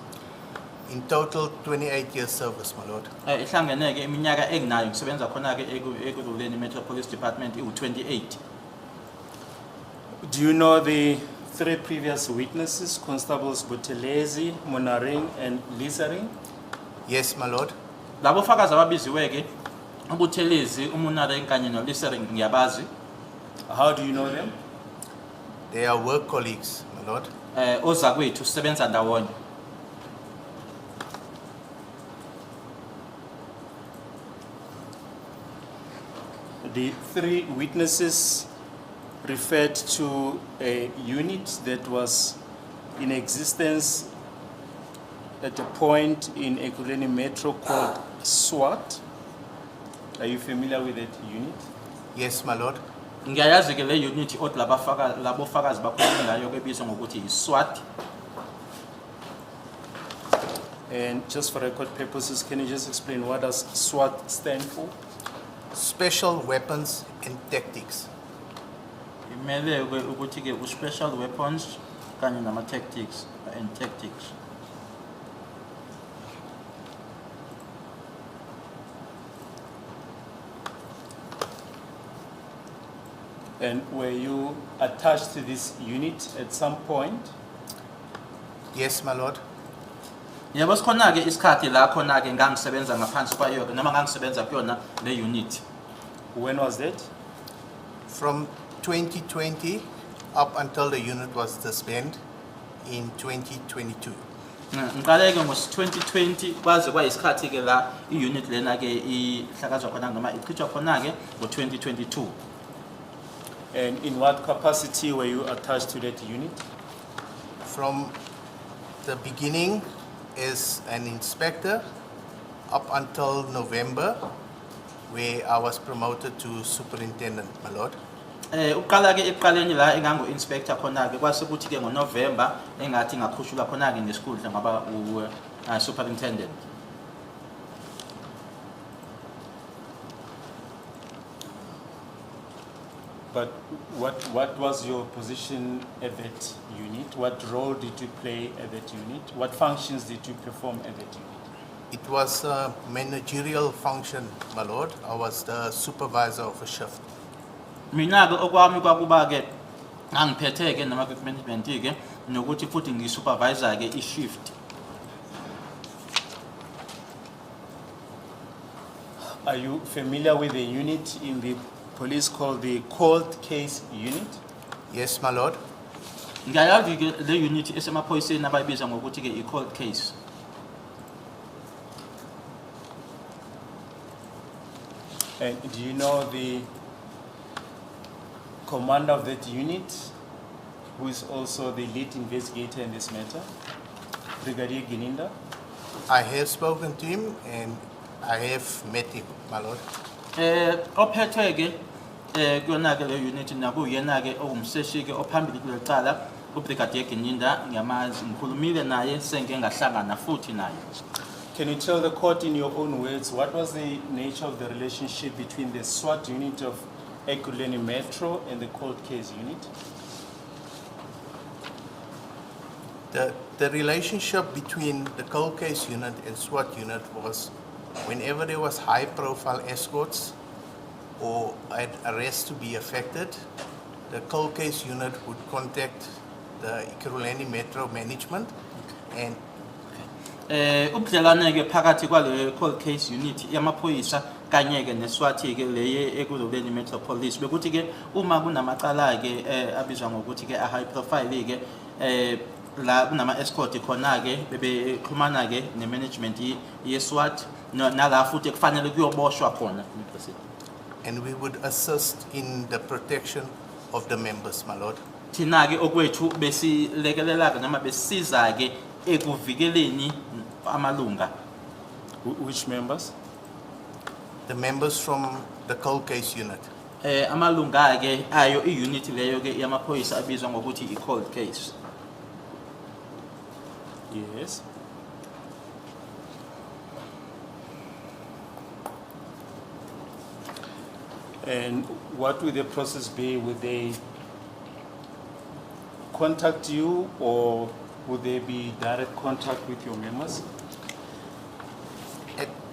In total, 28 years service, my Lord. Ihlangene ke iminyaka enginayo ngisebenza khona ke Ekurhuleni Metro Police Department iwu-28. Do you know the three previous witnesses, Constables Buthelezi, Monareng, and Lisaring? Yes, my Lord. Labo fakazi ababiziwe ke uButhelezi, uMonareng kanye noLisaring ngiyabazi. How do you know them? They are work colleagues, my Lord. Ozakwethu sisebenza ndawonye. The three witnesses referred to a unit that was in existence at a point in Ekurhuleni Metro called SWAT. Are you familiar with that unit? Yes, my Lord. Ngiyayazi ke le unit othi labo fakazi bakhuluma ngayo ke ebizwa ngokuthi yi-SWAT. And just for record purposes, can you just explain what does SWAT stand for? Special Weapons and Tactics. Imele ke ukuthi ke u-special weapons kanye nama-tactics and tactics. And were you attached to this unit at some point? Yes, my Lord. Yebo sikhona ke isikhathi la khona ke ngangisebenza ngaphansi kwayo noma ngangisebenza kuyona le unit. When was that? From 2020 up until the unit was disbanded in 2022. Ngiqale ke ngo-2020 kwaze kwayisikhathi ke la i-unit lena ke ihlakazwa khona noma ichithwa khona ke ngo-2022. And in what capacity were you attached to that unit? From the beginning as an inspector up until November, where I was promoted to superintendent, my Lord. Uqala ke ekuqaleni la engangu-inspector khona ke kwase kuthi ke ngoNovember engathi ngakhushulwa khona ke ngesikhundla ngaba superintendent. But what was your position at that unit? What role did you play at that unit? What functions did you perform at that unit? It was a managerial function, my Lord. I was the supervisor of a shift. Mina ke okwami kwakuba ke ngangiphethe ke nama management ke nokuthi futhi ngisupervisor ke i-shift. Are you familiar with the unit in the police called the cold case unit? Yes, my Lord. Ngiyayazi ke le unit esemaphoyiseni abayibiza ngokuthi ke i-cold case. And do you know the commander of that unit, who is also the lead investigator in this matter? Brigadier Gininda? I have spoken to him and I have met him, my lord. Ophethe ke kuyona ke le unit nakuyena ke ongumseshi ke ophambili kule cala uBrigadier Gininda ngiyamazi ngikhulumile naye sengike ngahlangana futhi naye. Can you tell the court in your own words what was the nature of the relationship between the SWAT unit of Ekurhuleni Metro and the cold case unit? The relationship between the cold case unit and SWAT unit was whenever there was high profile escorts or an arrest to be affected, the cold case unit would contact the Ekurhuleni Metro management and Ubudlelwane ke phakathi kwale cold case unit yamaphoyisa kanye ke neSWAT ke leye Ekurhuleni Metro Police bekuthi ke uma kunamacala ke abizwa ngokuthi ke a high profile ke la kunama escort khona ke bebexhumana ke ne management yeSWAT nala futhi kufanele kuyoboshwa khona. and we would assist in the protection of the members, my lord. Thina ke okwethu besilekelela ke noma besisiza ke ekuvikeleni amalunga. Which members? The members from the cold case unit. Amalunga ke ayo iunit leyo ke yamaphoyisa abizwa ngokuthi i-cold case. Yes. And what would the process be? Would they contact you or would there be direct contact with your members?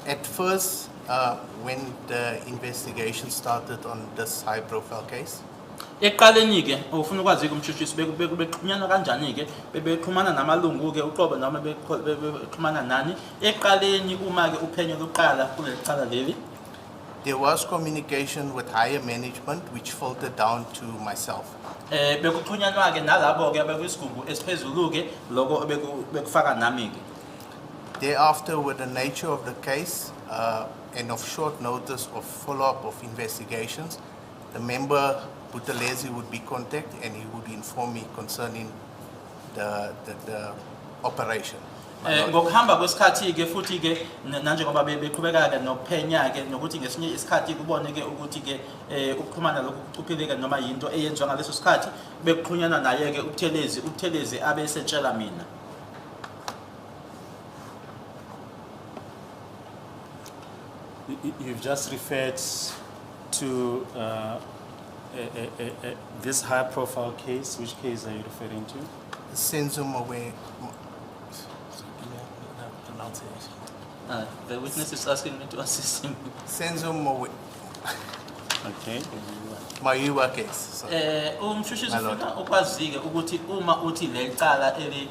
At first, when the investigation started on this high profile case, Eqaleni ke ufuna ukwazi kumshushisi bekuxhunyana kanjani ke bebexhumana namalungu ke uqobo noma bexhumana nani eqaleni uma ke uphenyo luqala kule cala leli. there was communication with higher management which filtered down to myself. Bekuxhunyanwa ke nalabo ke abekwisigungu esiphezulu ke lokho bekufaka nami ke. Thereafter, with the nature of the case and of short notice of follow-up of investigations, the member Buthelezi would be contacted and he would inform me concerning the operation. Ngokuhamba kwesikhathi ke futhi ke nanjengoba beqhubeka ke nokuphenya ke nokuthi ngesinye isikhathi kubone ke ukuthi ke ukuxhumana lokhu kucuphileke noma yinto eyenziwa ngaleso sikhathi bekuxhunyana naye ke uButhelezi abe setshela mina. You've just referred to this high-profile case. Which case are you referring to? Senzumowe. The witness is asking me to assist him. Senzumowe. Okay. Mayuwa case. Umshushisi ufuna ukwazi ke ukuthi uma uthi le cala eli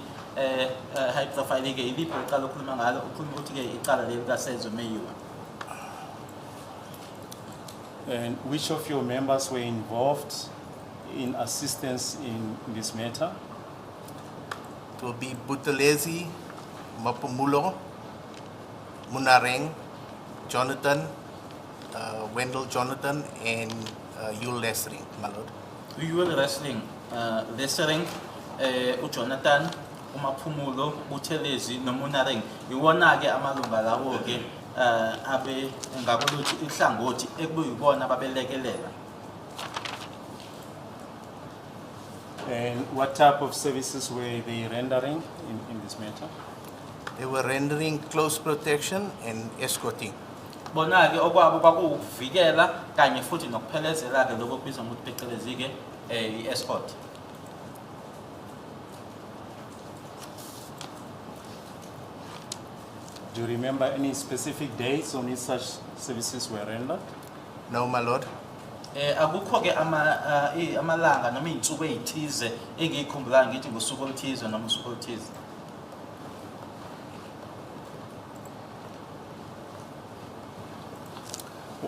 high profile ke ilipho iqala ukukhuluma ngalo ukhuluma ukuthi ke icala leli kaSenzumeyiwa. And which of your members were involved in assistance in this matter? It will be Buthelezi, Mapumulo, Munareng, Jonathan, Wendell Jonathan, and Yul Lessering, my lord. Yul Lessering, uJonathan, uMaphumulo, Buthelezi noMunareng. Iwona ke amalunga lawo ke abe ngakoluthi ihlangothi ekubuyibona babelekelela. And what type of services were they rendering in this matter? They were rendering close protection and escorting. Bona ke okwabo kwakuvikela kanye futhi nokuphelezela ke lokho kubizwa ngokuthi phecelezi ke i-escort. Do you remember any specific dates on which such services were rendered? No, my lord. Akukho ke amalanga noma izinsuku ezithize engikhumbula ngithi ngosuku oluthize noma usuku oluthize.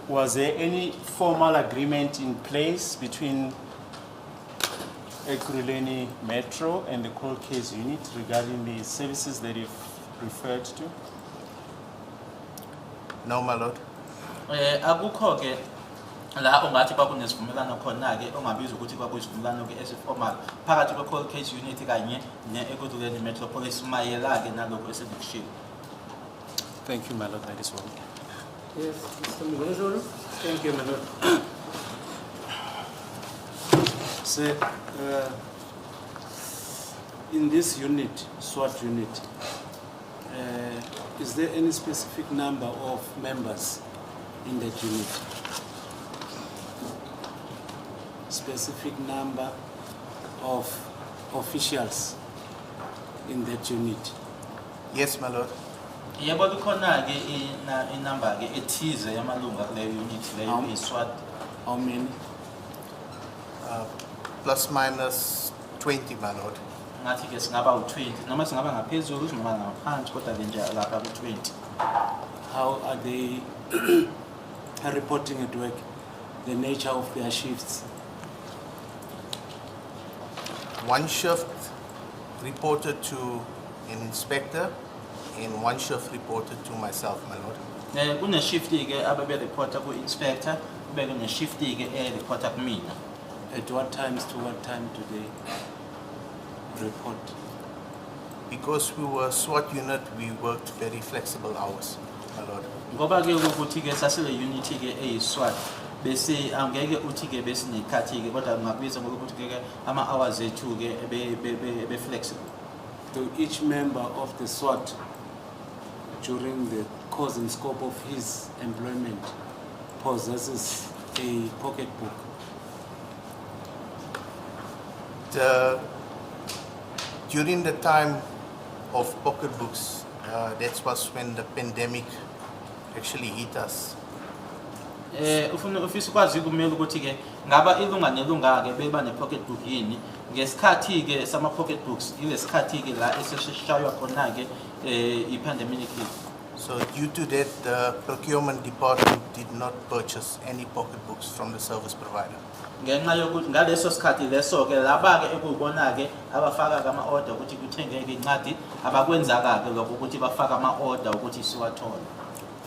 Was there any formal agreement in place between Ekurhuleni Metro and the cold case unit regarding the services that you've referred to? No, my lord. Akukho ke la ongathi kwakunesivumelano khona-ke ongabiza ukuthi kwakuyisivumelano-ke esiformal phakathi kwe-cold case unit kanye ne-Ekurhuleni Metropolis mayela-ke nalokho esekukushiwo. Thank you, my lord. That is all. Yes, Mr. Mokgoatlheng. Thank you, my lord. Sir, in this unit, SWAT unit, is there any specific number of members in that unit? Specific number of officials in that unit? Yes, my lord. Yebo likhona-ke inamba-ke ethize yamalunga kuleyo unit leyo i-SWAT. How many? Plus minus 20, my lord. Ngathi-ke singaba u-20 noma singaba ngaphezulu noma ngaphansi kodwa-ke nje lapha ku-20. How are they reporting at work? The nature of their shifts? One shift reported to an inspector and one shift reported to myself, my lord. Kune-shift-ke ababe-reporta ku-inspector kube kune-shift-ke e-reporta kumina. At what times to what time do they report? Because we were a SWAT unit, we worked very flexible hours, my lord. Ngoba-ke ukuthi-ke sasile unity-ke eyi-SWAT bese angeke uthi-ke besinekhathi-ke kodwa ngakubiza ngokuthi-ke ama-hours ethu-ke be-flexible. To each member of the SWAT during the course and scope of his employment possesses a pocketbook. During the time of pocketbooks, that was when the pandemic actually hit us. Ufisa ukwazi kumele ukuthi-ke ngaba ilunga nelunga-ke beba ne-pocketbook yini ngesikhathi-ke sama-pocketbooks ilesikhathi-ke la eseshaywa khona-ke i-pandemic. So due to that, the procurement department did not purchase any pocketbooks from the service provider. Ngenxa yokuthi ngaleso sikhathi leso-ke laba-ke ekuyibona-ke abafaka-ke ama-order ukuthi kuthengeke incwadi abakwenzaka-ke lokho ukuthi bafake ama-order ukuthi siwathole.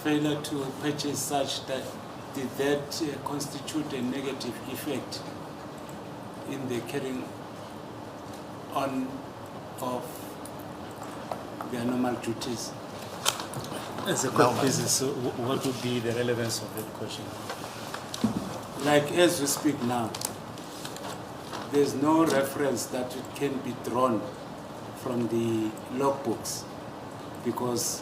Failure to purchase such that did that constitute a negative effect in the carrying on of their normal duties? As a court business, what would be the relevance of that question? Like as we speak now, there's no reference that it can be drawn from the logbooks because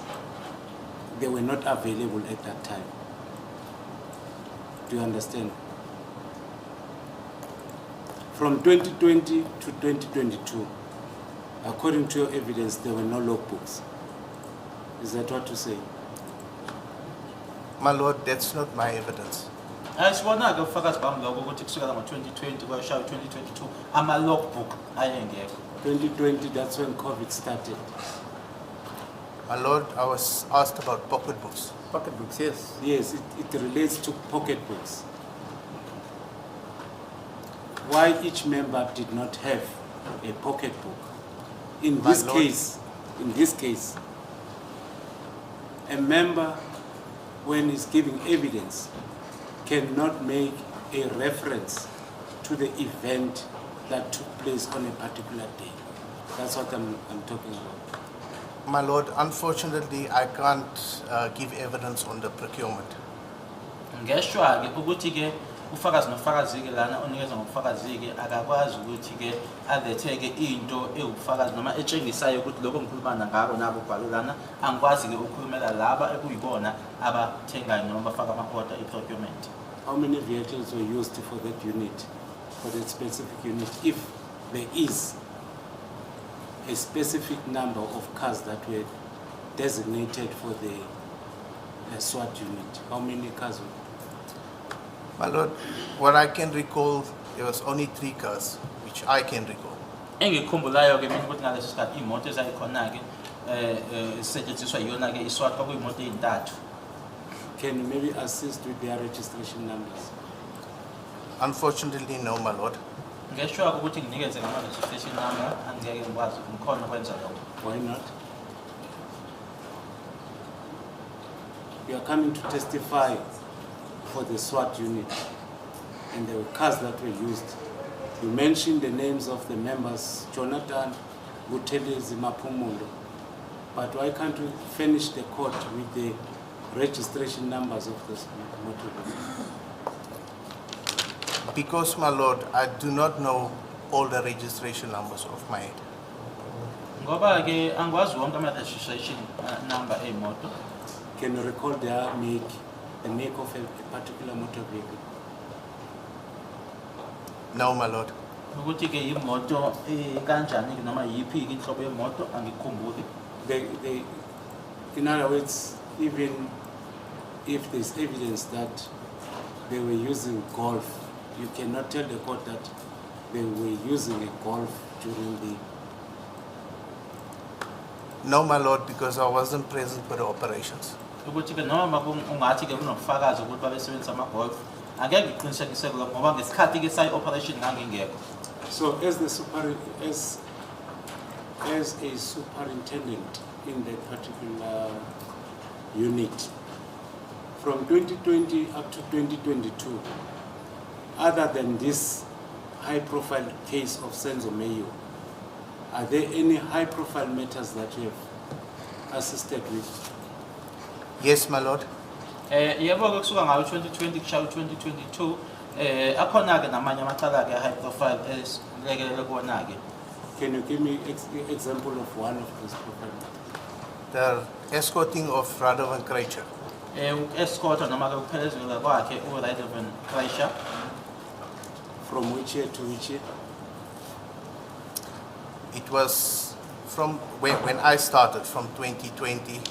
they were not available at that time. Do you understand? From 2020 to 2022, according to your evidence, there were no logbooks. Is that what you say? My lord, that's not my evidence. Sibona-ke ubufakazi bami lokho ukuthi kusukela ngo-2020 kwashaya 2022 ama-logbook ayengekho. 2020, that's when COVID started. My lord, I was asked about pocketbooks. Pocketbooks, yes. Yes, it relates to pocketbooks. Why each member did not have a pocketbook? In this case, a member, when he's giving evidence, cannot make a reference to the event that took place on a particular day. That's what I'm talking about. My lord, unfortunately, I can't give evidence on the procurement. Ngeshwa-ke ukuthi-ke ufakazi nofakazi-ke lana onikeza ngobufakazi-ke akakwazi ukuthi-ke aletheke into ewubufakazi noma etshengisayo ukuthi lokho ngikhulumana ngako nabo ubhalo lana angikwazi-ke ukukhulumela laba ekuyibona abathengayo noma bafaka ama-order i-procurement. How many vehicles were used for that unit, for that specific unit? If there is a specific number of cars that were designated for the SWAT unit, how many cars were? My lord, what I can recall, there was only 3 cars, which I can recall. Engikhumbulayo-ke mina ukuthi ngaleso sikhathi iy'moto ezayikhona-ke zisetshenziswa yiyona-ke i-SWAT kwakuyimoto ey'ntathu. Can you maybe assist with their registration numbers? Unfortunately, no, my lord. Ngeshwa ukuthi nginikeze ngama-registration number angeke ngikwazi ngikhona ukwenza lokho. Why not? You are coming to testify for the SWAT unit. and there were cars that were used. You mentioned the names of the members, Jonathan, Butelezi, Mapumulo. But why can't we finish the court with the registration numbers of those motor vehicles? Because, my lord, I do not know all the registration numbers of my head. Ngoba ke angwazi wonke ama registration number emoto. Can you recall their make, the make of a particular motor vehicle? No, my lord. Ukuthi ke imoto kanjani noma yipi ke inhlobo yemoto angikhumbuli. They, in other words, even if there's evidence that they were using golf, you cannot tell the court that they were using a golf during the... No, my lord, because I wasn't present for the operations. Ukuthi ke noma ungathi ke unobufakazi ukuthi babesebenzisa ama golf angeke ngiqinisekise lokho ngoba ngesikhathi ke sayi operation ngangingekho. So as a superintendent in that particular unit, from 2020 up to 2022, other than this high-profile case of Senzo Mayo, are there any high-profile matters that you have assisted with? Yes, my lord. Yebo ke kusuka ngayo 2020 kushayo 2022 akhona ke namanye amacala ke high profile esilekelele kuwona ke. Can you give me example of one of those profiles? The escorting of Radovan Kreitzer. Escort noma ke ukuphelezela kwakhe uRadovan Kreitzer. From which year to which year? It was from when I started, from 2020,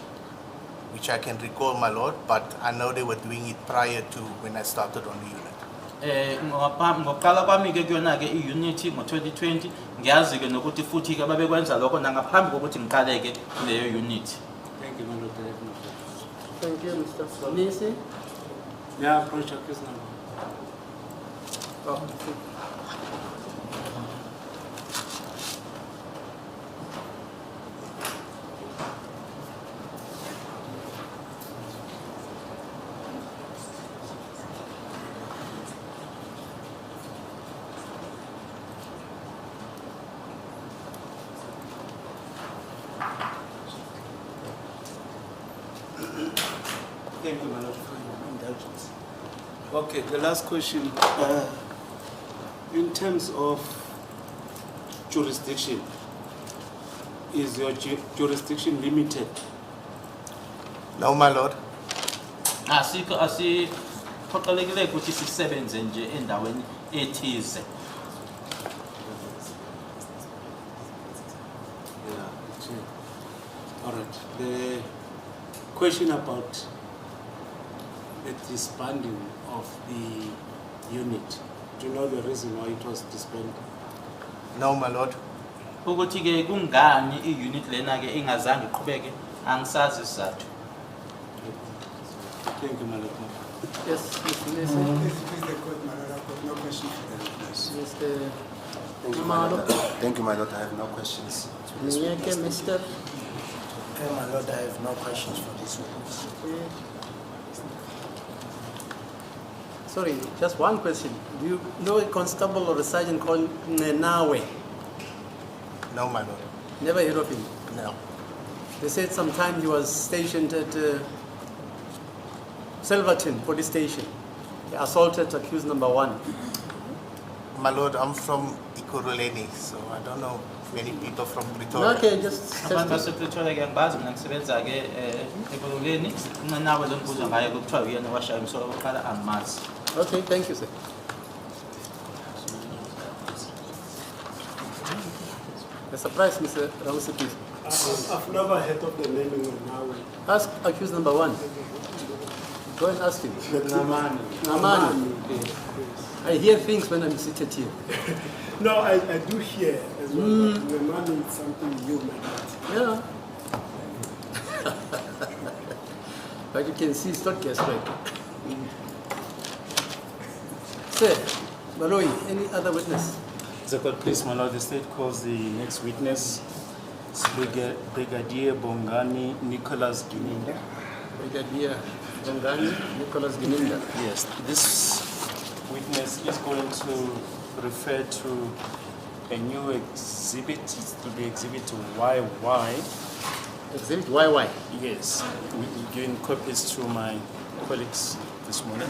which I can recall, my lord, but I know they were doing it prior to when I started on the unit. Ngoqala kwami ke kuyona ke iunity ngo2020 ngiyazi ke nokuthi futhi ke babekwenza lokho nangaphambi kokuthi ngiqale ke leyo unit. Thank you, my lord. Thank you, Mr. Sonisi. Yeah, approach your case number. Oh, Thank you, my lord, for your indulgence. Okay, the last question. In terms of jurisdiction, is your jurisdiction limited? No, my lord. Asiphoqelekile ukuthi sisebenze nje endaweni ethize. All right. The question about the disbanding of the unit. Do you know the reason why it was disbanded? No, my lord. Ukuthi ke kungani iunit lena ke ingazange iqhubeke angisazi isizathu. Thank you, my lord. yes, Mr. Nisi. Please the court, my lord, I've got no question for them. Mr. Thank you, my lord. Thank you, my lord. I have no questions. to this Miyake, witness. Mr. My lord, I have no questions for this witness. Sorry, just one question. Do you know a constable or a sergeant called Nenawe? No, my lord. Never heard of him. No. They said sometime he was stationed at Silverton police station. He assaulted accused number 1. My lord, I'm from Ikuruleni, so I don't know many people from Pretoria. Okay, just Abantu basePretoria ke ngibazi mina ngisebenza ke eBolweni nawe zonibuzwa ngaye kuthiwa uyena washaya umsolo oqala angimazi. okay, thank you, sir. A surprise, Mr. Ramuse, please. I've never heard of the name Nawe. Ask accused number 1. Go and ask him. Namani. Namani. Yes. I hear things when I'm seated here. No, I do hear as well, but Namani is something you might not. Yeah. But you can see it's not guess right. Sir, Maloi, any other witness? The court, please, my lord, the state calls the next witness, Brigadier Bongani Nicholas Gininda. Brigadier Bongani Nicholas Gininda. Yes, this witness is going to refer to a new exhibit. It will be exhibit YY. Exhibit YY. Yes, we're giving copies to my colleagues this morning.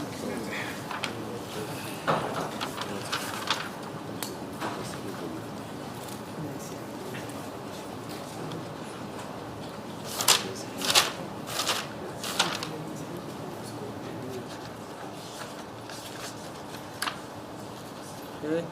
Okay.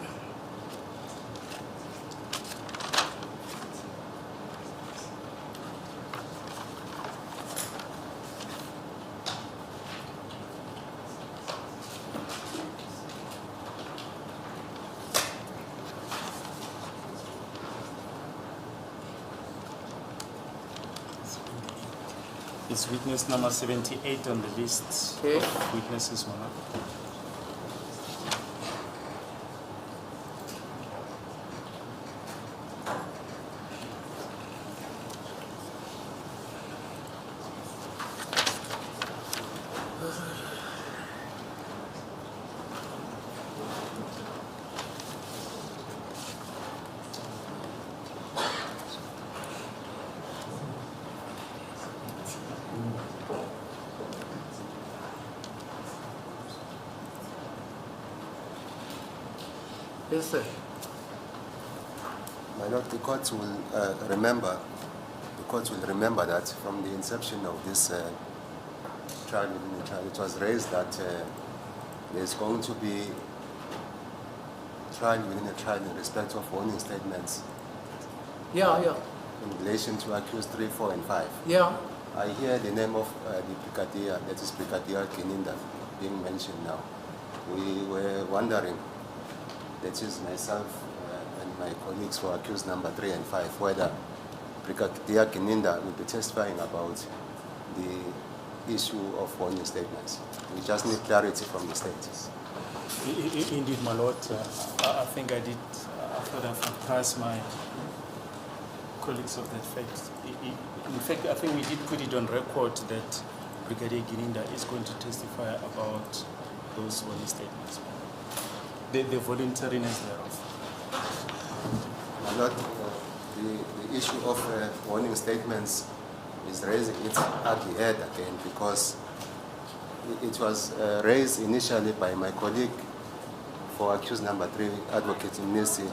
It's witness number 78 on the list Okay. of witnesses, Mama. Yes, sir. My Lord, the court will remember that from the inception of this trial, it was raised that there's going to be trial within a trial in respect of warning statements Yeah, yeah, in relation to accused 3, 4, and 5. yeah. I hear the name of the Brigadier, that is Brigadier Kininda, being mentioned now. We were wondering, that is myself and my colleagues for accused number 3 and 5, whether Brigadier Kininda will be testifying about the issue of warning statements. We just need clarity from the state. Indeed, my Lord, I think I did, after I've apprised my colleagues of that fact. In fact, I think we did put it on record that Brigadier Kininda is going to testify about those warning statements, the voluntariness thereof. My Lord, the issue of warning statements is raising its ugly head again, because it was raised initially by my colleague for accused number 3, Advocate Nisi,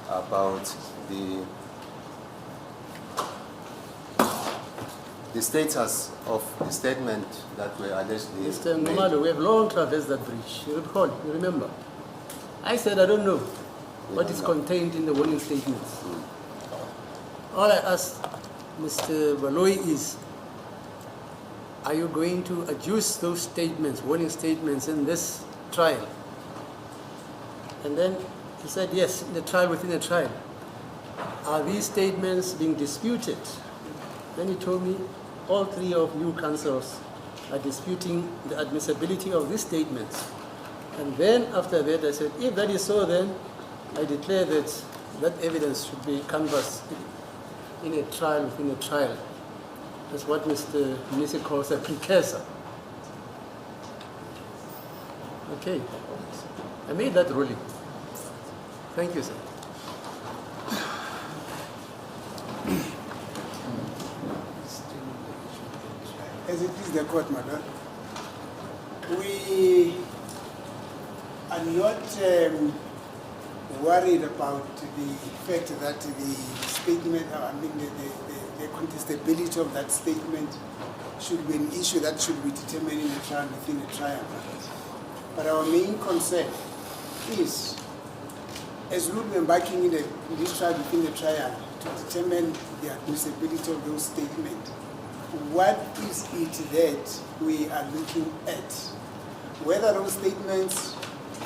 about the status of the statement that were allegedly Mr. made. Nomado, we have long traversed that bridge. You recall, you remember? I said I don't know what is contained in the warning statements. All I asked Mr. Valoi is, are you going to adduce those statements, warning statements, in this trial? And then he said, yes, in the trial within a trial. Are these statements being disputed? Then he told me, all 3 of you counsels are disputing the admissibility of these statements. And then after that I said, if that is so, then I declare that that evidence should be canvassed in a trial within a trial. That's what Mr. Nisi calls a precursor. Okay, I made that ruling. Thank you, sir. As it is the court, madam, we are not worried about the fact that the statement, the contestability of that statement should be an issue that should be determined in a trial within a trial. But our main concern is, as we will be embarking in this trial within a trial to determine the admissibility of those statements, what is it that we are looking at? Whether those statements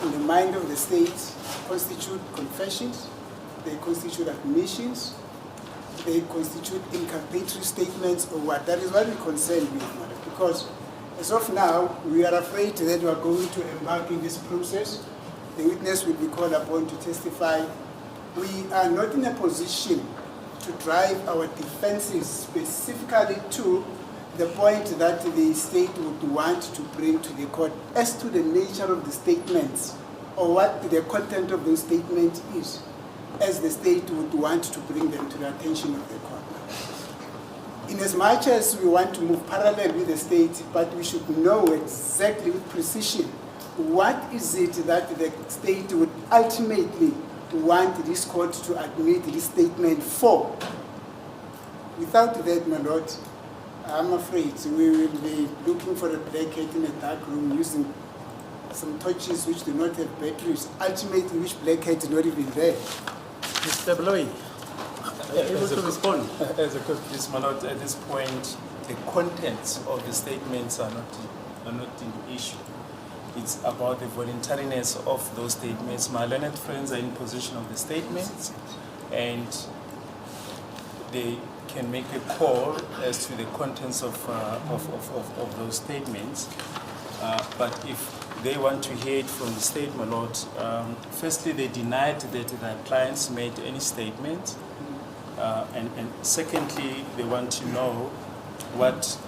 in the mind of the state constitute confessions, they constitute admissions, they constitute inculpatory statements, or what? That is what we're concerned with, madam. Because as of now, we are afraid that we are going to embark in this process. The witness will be called upon to testify. We are not in a position to drive our defenses specifically to the point that the state would want to bring to the court as to the nature of the statements or what the content of those statements is, as the state would want to bring them to the attention of the court. In as much as we want to move parallel with the state, but we should know exactly with precision what is it that the state would ultimately want this court to admit this statement for. Without that, my lord, I'm afraid we will be looking for a black cat in a dark room using some torches which do not have batteries, ultimately which black cat is not even there. Mr. Bloy, able to respond? As a court, please, my lord, at this point, the contents of the statements are not in issue. It's about the voluntariness of those statements. My learned friends are in possession of the statements, and they can make a call as to the contents of those statements. But if they want to hear it from the state, my lord, firstly, they denied that their clients made any statement. And secondly, they want to know what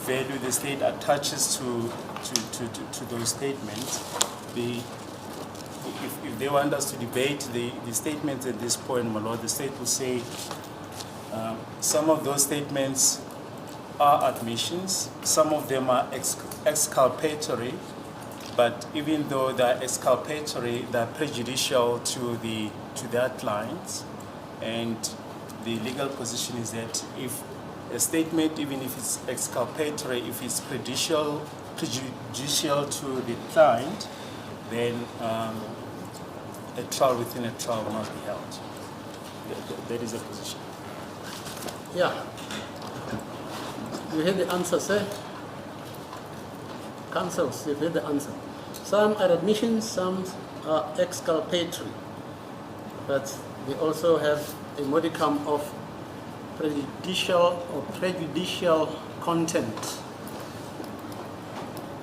value the state attaches to those statements. If they want us to debate the statements at this point, my lord, the state will say some of those statements are admissions, some of them are exculpatory, but even though they're exculpatory, they're prejudicial to their clients. And the legal position is that if a statement, even if it's exculpatory, if it's prejudicial to the client, then a trial within a trial must be held. That is the position. Yeah. You heard the answer, sir? Counsels, you heard the answer. Some are admissions, some are exculpatory. But they also have a modicum of prejudicial content.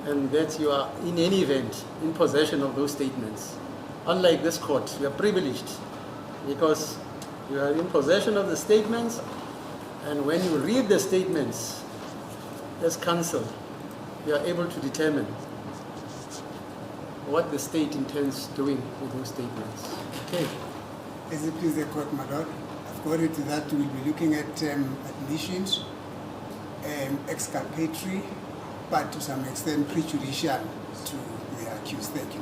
And that you are, in any event, in possession of those statements. Unlike this court, you are privileged because you are in possession of the statements, and when you read the statements as counsel, you are able to determine what the state intends doing with those statements. Okay. As it please the court, my lord, according to that, we will be looking at admissions, exculpatory, but to some extent prejudicial to the accused. Thank you.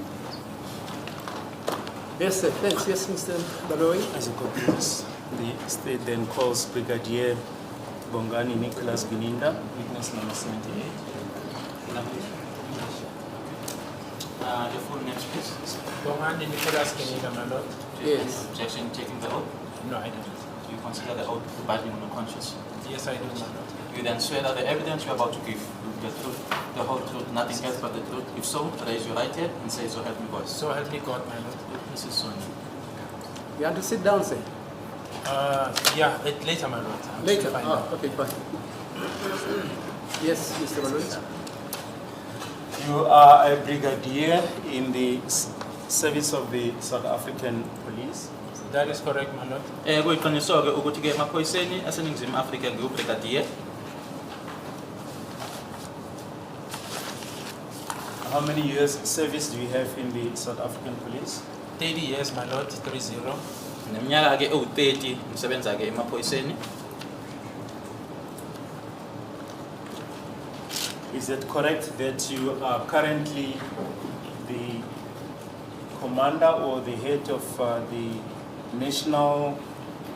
Yes, sir. Thanks. Yes, Mr. Baloyi. As a copy, the state then calls Brigadier Bongani Nicholas Gininda, witness number 78. Your full names, please. Bongani Nicholas Gininda, my lord. Yes. Objection taking the oath? No, I don't. Do you consider the oath binding on the conscience? Yes, I do, my lord. You then swear that the evidence you are about to give will be the truth, the whole truth, nothing else but the truth. If so, raise your right hand and say, so help me God. So help me God, my lord. This is Sonia. You have to sit down, sir. Yeah, later, my lord. Later. Okay, fine. Yes, Mr. Baloyi. You are a brigadier in the service of the South African Police. That is correct, my lord. Kuyiqiniswa-ke ukuthi-ke emaphoyiseni aseNingizimu Afrika ngiwubrigadier. How many years service do you have in the South African Police? 30 years, my lord, 30. Neminyaka-ke ewu-30 ngisebenza-ke emaphoyiseni. Is it correct that you are currently the commander or the head of the National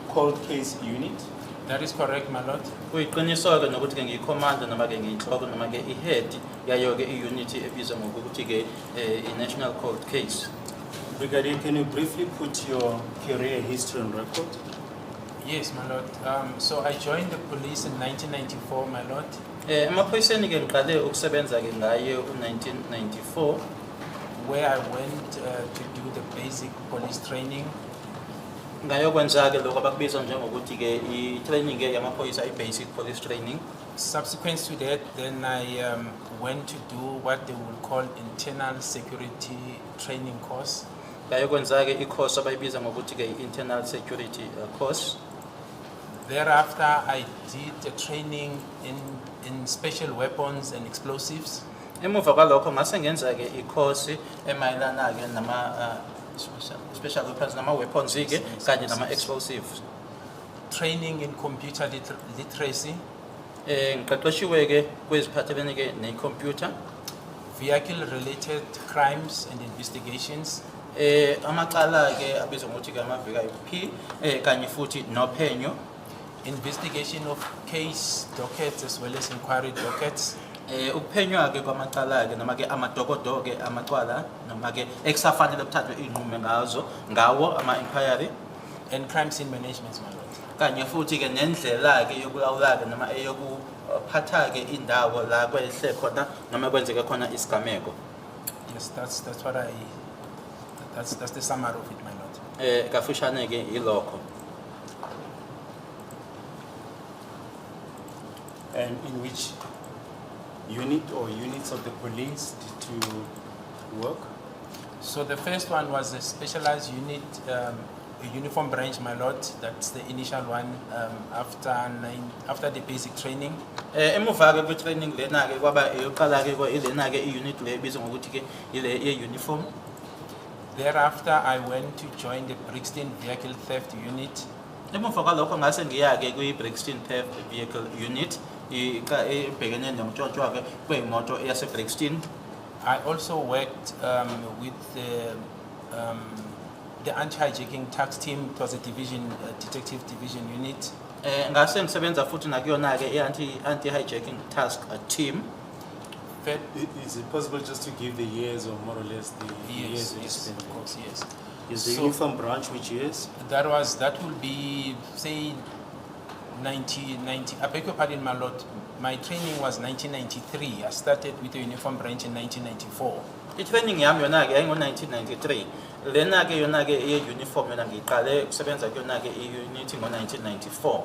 Cold Case Unit? That is correct, my lord. Kuyiqiniswa-ke nokuthi-ke ngiyikhomanda noma-ke ngiyinhloko noma-ke i-head yayo-ke i-unit ebizwa ngokuthi-ke i-National Cold Case. Brigadier, can you briefly put your career history on record? Yes, my lord. So I joined the police in 1994, my lord. Emaphoyiseni-ke ngiqale ukusebenza-ke ngaye u-1994. Where I went to do the basic police training. Ngayokwenza-ke lokho abakubiza njengokuthi-ke i-training-ke yamaphoyisa i-basic police training. Subsequent to that, then I went to do what they would call internal security training course. Ngayokwenza-ke i-course abayibiza ngokuthi-ke i-internal security course. Thereafter, I did a training in special weapons and explosives. Emuva kwalokho ngase ngenza ke i-course emayelana ke nama special weapons nama weapons ke kanye nama explosives. Training in computer literacy. Ngiqeqeshiwe ke kweziphathelene ke ne-computer. Vehicle related crimes and investigations. Amacala ke abizwa ngokuthi ke ama-VIP kanye futhi nophenyo. Investigation of case dockets as well as inquiry dockets. Ukuphenywa ke kwamacala ke noma ke amadokodo ke amacala noma ke ekusafanele kuthathwe inqumo ngawo ama-inquiry. And crime scene management, my lord. Kanye futhi ke nendlela ke yokulawula ke noma eyokuphatha ke indawo la kwehle khona noma kwenzeke khona isigameko. Yes, that's what that's the summary of it, my lord. Kafushane ke ilokho. And in which unit or units of the police did you work? So the first one was a specialized unit, a uniform branch, my lord. That's the initial one after the basic training. Emuva ke training lena ke kwaba eyoqala ke ilena ke unit le ebizwa ngokuthi ke ile uniform. Thereafter, I went to join the Brixton Vehicle Theft Unit. Emuva kwalokho ngase ngiya ke kwi-Brixton Theft Vehicle Unit ebhekene nomtshotshwa ke kweyimoto yase-Brixton. I also worked with the anti-hijacking tax team. It was a division, detective division unit. Ngase ngisebenza futhi nakuyona ke anti-hijacking task team. Is it possible just to give the years or more or less the years? Yes, of course, yes. Is the uniform branch which years? That will be, say, 90, I beg your pardon, my lord. My training was 1993. I started with the uniform branch in 1994. The training yami yona ke ngo 1993. Lena ke yona ke uniform yona ngiqale ukusebenza kuyona ke unit ngo 1994.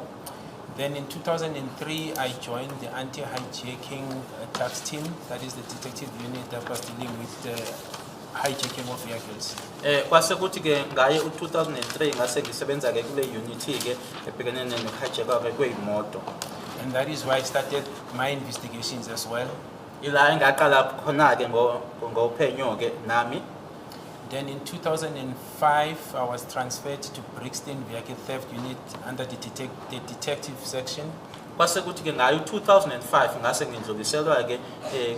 Then in 2003, I joined the anti-hijacking tax team. That is the detective unit that was dealing with the hijacking of vehicles. Kwase kuthi ke ngaye u2003 ngase ngisebenza ke kule unit ke ebhekene nokuhijackwa ke kweyimoto. And that is why I started my investigations as well. Ila engaqala khona ke ngophenyo ke nami. Then in 2005, I was transferred to Brixton Vehicle Theft Unit under the detective section. Kwase kuthi ke ngayo 2005 ngase ngindluliselwa ke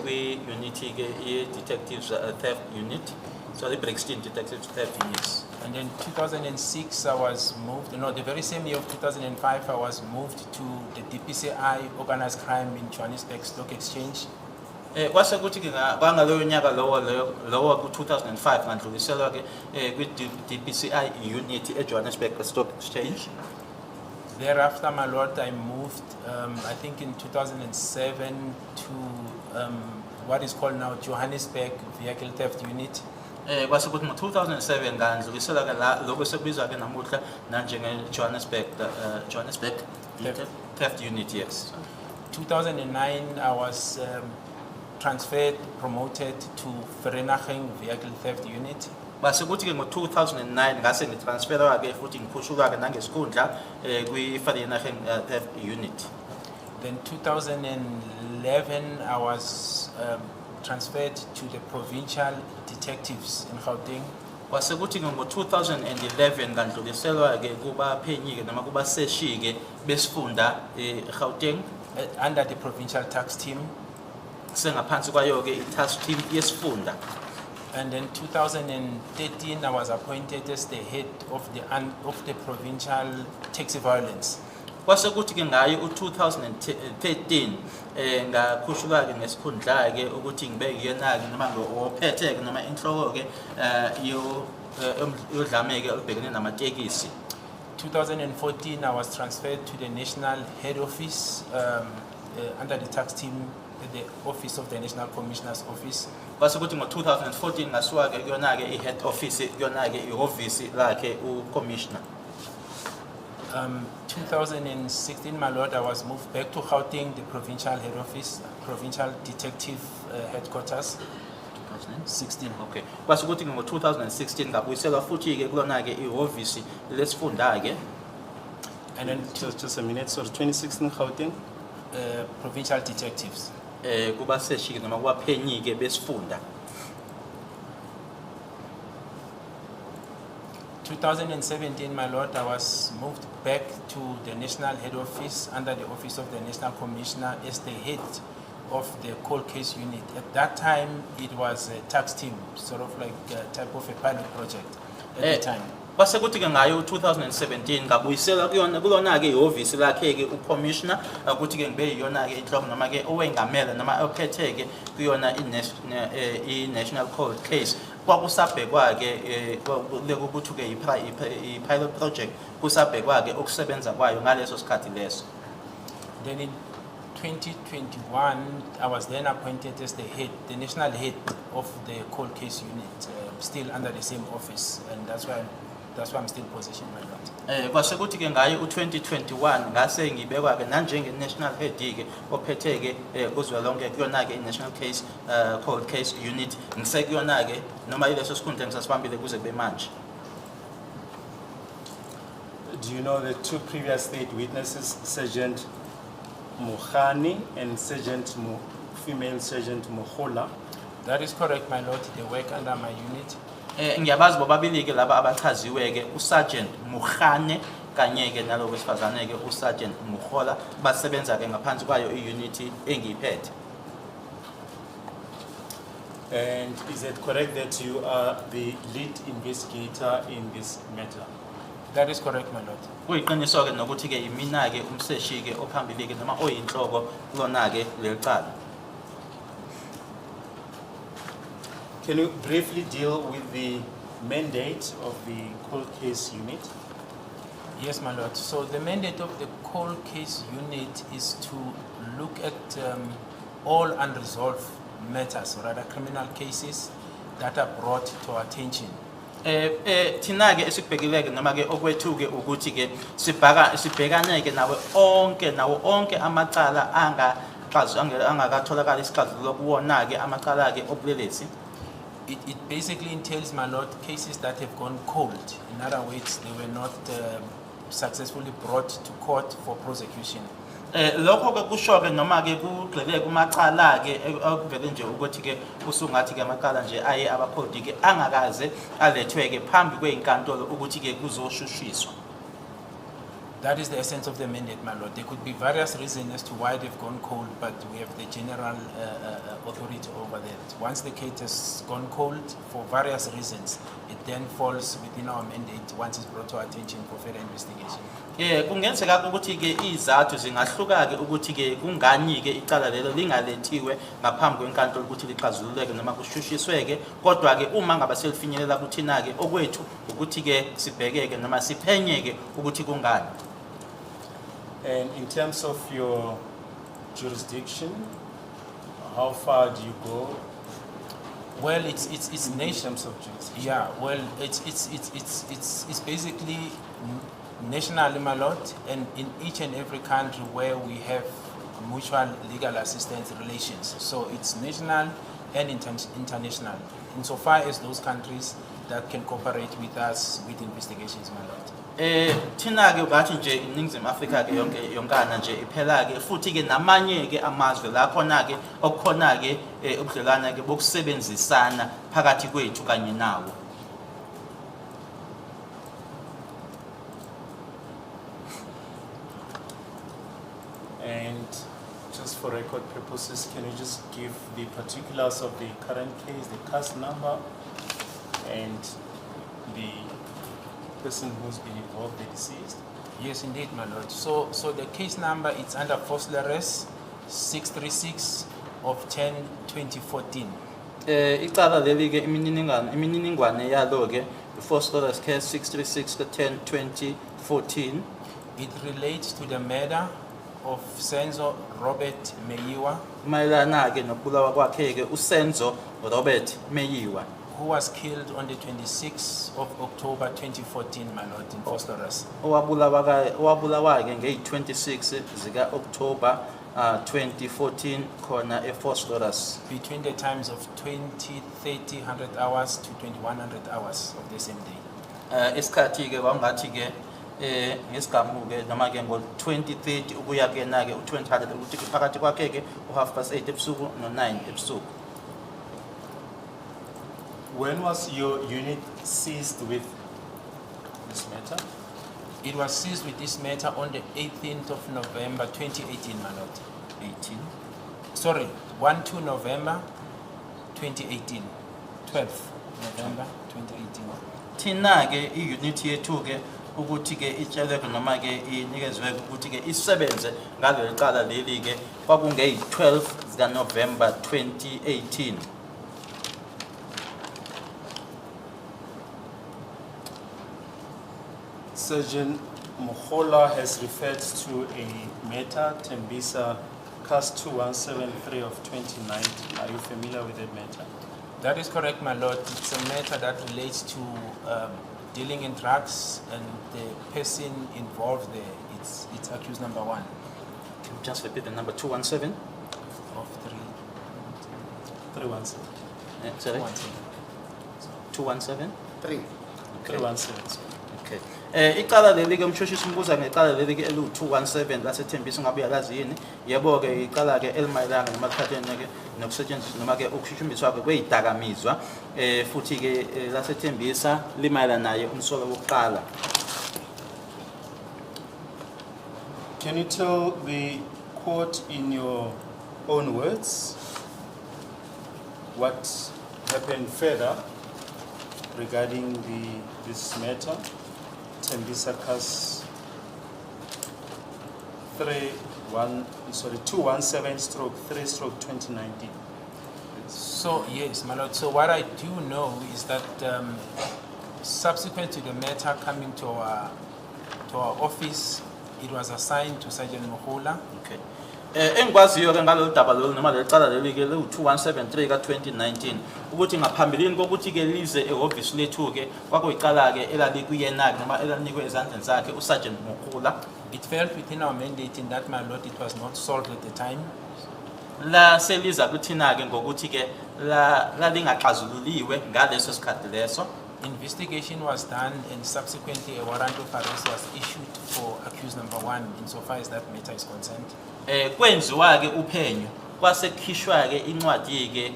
kwi-unit ke ye-detectives theft unit. So the Brixton Detective Theft Units. And then 2006, I was moved, the very same year of 2005, I was moved to the DPCI Organized Crime in Johannesburg Stock Exchange. Kwase kuthi ke kwangaloyo nyaka lowo ku-2005 ngandluliselwa ke kwi-DPCI unit eJohannesburg Stock Exchange. Thereafter, my lord, I moved, I think in 2007 to what is called now Johannesburg Vehicle Theft Unit. Kwase kuthi ngo-2007 ngandluliselwa ke la lokho sekubizwa ke namuhla nanjenge-Johannesburg Theft Unit, yes. 2009, I was promoted to Vereeniging Vehicle Theft Unit. Base kuthi ke ngo-2009 ngase ngitransferwa ke futhi ngiphushulwa ke nangesikhundla kwi-Vereeniging Theft Unit. Then 2011, I was transferred to the provincial detectives in Gauteng. Kwase kuthi ke ngo-2011 ngandluliselwa ke kubaphenyi ke noma kubaseshi ke besifunda eGauteng under the provincial tax team. Sengaphansi kwayo ke i-task team yesifunda. And in 2013, I was appointed as the head of the provincial taxi violence. Kwase kuthi ke ngayo u-2013 ngakhushulwa ke ngesikhundla ke ukuthi ngibe yena ke noma ngophethe ke noma inhloko ke yodlame ke olubhekene namatekisi. 2014, I was transferred to the national head office under the tax team, the office of the National Commissioner's Office. Kwase kuthi ngo-2014 ngasuka ke kuyona ke i-head office kuyona ke ihhovisi lakhe u-commissioner. 2016, my lord, I was moved back to Gauteng, the provincial head office, provincial detective headquarters. 2016. Okay. Kwase kuthi ngo-2016 ngabuyiselwa futhi ke kulona ke ihhovisi lesifunda ke. And then just a minute. So 2016 Gauteng. Provincial detectives. Kubaseshi noma kubaphenyi ke besifunda. 2017, my lord, I was moved back to the national head office under the office of the national commissioner as the head of the cold case unit. At that time, it was a tax team, sort of like a type of a pilot project at the time. Base kuthi ke ngayo 2017 ngabuyisela kuyona kulona ke ihhovisi lakhe ke ucommissioner ukuthi ke ngibe yiyona ke inhloko noma ke owengamela noma ophethe ke kuyona i-national cold case. Kwakusabhekwa ke ukuthi ke i-pilot project kusabhekwa ke ukusebenza kwayo ngaleso sikhathi leso. Then in 2021, I was then appointed as the national head of the cold case unit, still under the same office, and that's why I'm still positioned, my lord. Kwase kuthi ke ngayo u2021 ngase ngibekwa ke nanjenge national head ke ophethe ke kuzwelonke kuyona ke national case cold case unit ngisekuyona ke noma ileso sikhundla ngisasibambile kuze kube manje. Do you know the two previous state witnesses, Sergeant Mohani and female Sergeant Mohola? That is correct, my lord. They work under my unit. Ngiyabazi bobabili ke laba abachaziwe ke uSergeant Mohane kanye ke nalo wesifazane ke uSergeant Mohola basebenza ke ngaphansi kwayo iunity engiyiphethe. And is it correct that you are the lead investigator in this matter? That is correct, my lord. Kuyiqiniso ke nokuthi ke imina ke umseshi ke ophambili ke noma oyinhloko kulona ke lelicala. Can you briefly deal with the mandate of the cold case unit? Yes, my lord. So the mandate of the cold case unit is to look at all unresolved matters, or rather criminal cases that are brought to our attention. Thina ke esikubhekileke noma ke okwethu ke ukuthi ke sibhekane ke nawo onke amacala angakatholakala isixazululo kuwona ke amacala ke obulelesi. It basically entails, my lord, cases that have gone cold. In other words, they were not successfully brought to court for prosecution. Lokho ke kusho ke noma ke kugxile kumacala ke okuvele nje ukuthi ke usungathi ke amacala nje aye abakhodi ke angakaze alethwe ke phambi kwezinkantolo ukuthi ke kuzoshushiswa. That is the essence of the mandate, my lord. There could be various reasons as to why they've gone cold, but we have the general authority over that. Once the case has gone cold for various reasons, it then falls within our mandate once it's brought to our attention for further investigation. Kungenzeka ukuthi ke izathu zingahluka ke ukuthi ke kungani ke icala lelo lingalethiwe ngaphambi kwenkantolo ukuthi lixazululeke noma kushushiswe ke kodwa ke uma ngaba selifinyelela kuthina ke okwethu ukuthi ke sibhekeke noma siphenyeke ukuthi kungani. And in terms of your jurisdiction, how far do you go? Well, it's in terms of jurisdiction. Yeah, well, it's basically nationally, my lord, and in each and every country where we have mutual legal assistance relations. So it's national and international, insofar as those countries that can cooperate with us with investigations, my lord. Thina ke bathi nje iningizimu Afrika ke yonkana nje iphela ke futhi ke namanye ke amazwe la khona ke okukhona ke ubudlelwana ke bokusebenzisana phakathi kwethu kanye nawo. And just for record purposes, can you just give the particulars of the current case, the case number, and the person who's been involved, the deceased? Yes, indeed, my lord. So the case number, it's under false arrest 636 of 10/2014. Icala leli ke imininingwane yalo ke false arrest case 636 ka 10/2014. It relates to the murder of Senzo Robert Meyiwa, mayelana ke nokubulawa kwakhe ke uSenzo Robert Meyiwa, who was killed on the 26th of October 2014, my lord, in false arrest. owabulawa ke nge-26 zika October 2014 khona e-false arrest Between the times of 100 hours to 2100 hours of the same day. isikhathi ke kwangathi ke ngesigamu-ke noma-ke ngo-20:30 ukuya-ke-na-ke u-200 ukuthi phakathi kwakhe-ke u8:30 ebusuku no-9 ebusuku. When was your unit seized with this matter? It was seized with this matter on the 18th of November 2018, my lord. 18. Sorry, 1-2 November 2018. 12th November 2018. Thina-ke i-unit yethu-ke ukuthi-ke itsheleke noma-ke inikezwe ukuthi-ke isebenze ngaleli cala leli-ke kwakungeyi-12 zikaNovember 2018. Surgeon Mokgoatlheng has referred to a matter, Tembisa Case 2173 of 2019. Are you familiar with that matter? That is correct, my lord. It's a matter that relates to dealing in drugs, and the person involved there, it's accused number 1. Can you just repeat the number 217? Of 317. Sorry? 217? 317. Okay. Icala leli-ke umshoshishi simbuza ngecala leli-ke elu-217 laseThembisa ngabe uyalazi yini? Yebo-ke icala-ke elimayelana noma liphathelene-ke nokusetshenziswa noma-ke ukushushumbiswa kweyidakamizwa futhi-ke laseThembisa limayelana naye umsolo wokuqala. Can you tell the court in your own words what happened further regarding this matter? Tembisa Case 217/3/2019. So yes, my lord. So what I do know is that subsequent to the matter coming to our office, it was assigned to Sergeant Mokgoatlheng. Okay. Engikwaziyo-ke ngalolu daba lolu noma leli cala leli-ke lu-2173 ka-2019 ukuthi ngaphambilini kokuthi-ke lize ehhovisi lethu-ke kwakuyicala-ke elalikuyena-ke noma elanikwe ezandleni zakhe uSergeant Mokgoatlheng. It fell within our mandate in that, my lord, it was not solved at the time. La seliza kuthina-ke ngokuthi-ke lalingaxazululiwe ngaleso sikhathi leso. Investigation was done, and subsequently a warrant of arrest was issued for accused number 1 insofar as that matter is concerned. Kwenziwa-ke uphenyo kwasekhishwa-ke incwadi-ke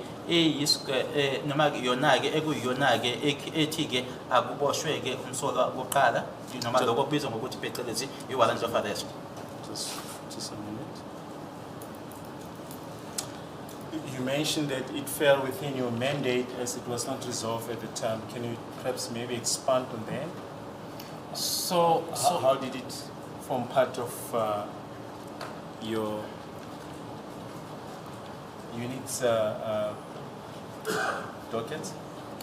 noma yona-ke ekuyiyona-ke ethi-ke akuboshwe-ke umsolwa wokuqala noma lokho kubizwa ngokuthi phecelezi i-warrant of arrest. Just a minute. You mentioned that it fell within your mandate as it was not resolved at the time. Can you perhaps maybe expand on that? So how did it form part of your unit's docket?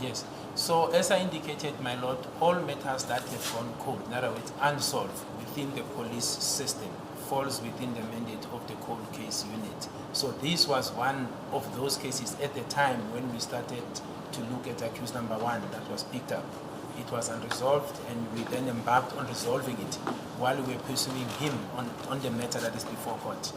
Yes. So as I indicated, my lord, all matters that have gone cold, in other words, unsolved within the police system, falls within the mandate of the cold case unit. So this was one of those cases at the time when we started to look at accused number 1 that was picked up. It was unresolved, and we then embarked on resolving it while we were pursuing him on the matter that is before court.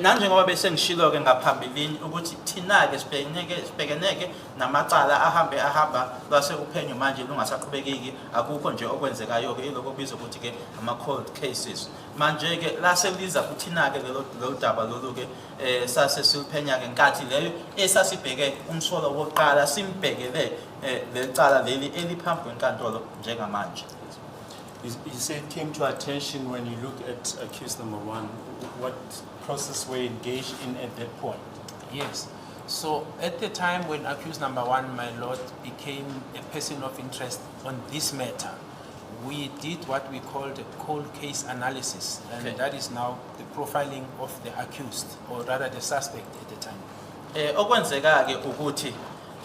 Nanjengoba bese ngishilo-ke ngaphambilini ukuthi thina-ke sibhekeneke namacala ahamba lwase uphenyo manje lungasaqhubekeki, akukho nje okwenzekayo-ke ilokho okubizwa ukuthi-ke ama-cold cases. Manje-ke laseliza kuthina-ke lolu daba lolu-ke sase siliphenya-ke nkathi leyo esasibheke umsolo wokuqala simbhekele leli cala leli eliphambi kwenkantolo njengamanje. You say it came to attention when you look at accused number 1. What process were engaged in at that point? Yes. So at the time when accused number 1, my lord, became a person of interest on this matter, we did what we called a cold case analysis, and Okay. that is now the profiling of the accused, or rather the suspect at the time. Okwenzeka-ke ukuthi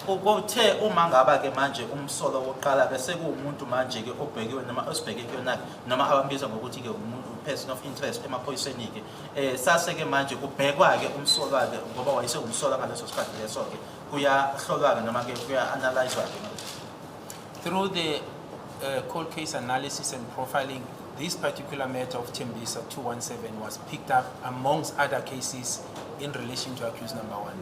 ukuthe uma ngaba-ke manje umsolo wokuqala-ke sekuwumuntu manje-ke obhekiwe noma osibheke kuyona-ke noma abambiza ngokuthi-ke person of interest emaphoyiseni-ke sase-ke manje kubhekwa-ke umsolwa-ke ngoba wayesewumsolwa ngaleso sikhathi leso-ke kuyahlolwa-ke noma-ke kuya-analyzwa-ke. Through the cold case analysis and profiling, this particular matter of Tembisa 217 was picked up amongst other cases in relation to accused number 1.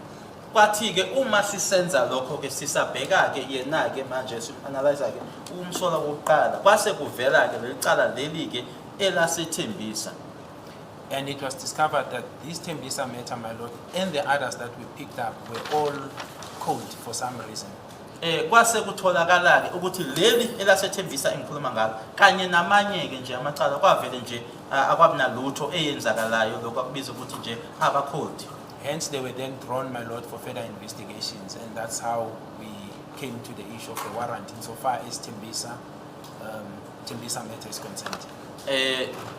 kwathi ke uma sisenza lokho ke sisabheka ke yena ke manje sianalyze ke umsola wokuqala kwase kuvela ke lelicala leli ke elasethembisa. And it was discovered that this Tembisa matter, my lord, and the others that we picked up were all cold for some reason. Kwase kutholakala ke ukuthi leli elasethembisa engikhuluma ngalo kanye namanye ke nje amacala kwavele nje akwabinalutho eyenzakalayo lokho akubiza ukuthi nje aba-cold. Hence, they were then drawn, my lord, for further investigations, and that's how we came to the issue of the warrant insofar as Tembisa matter is concerned.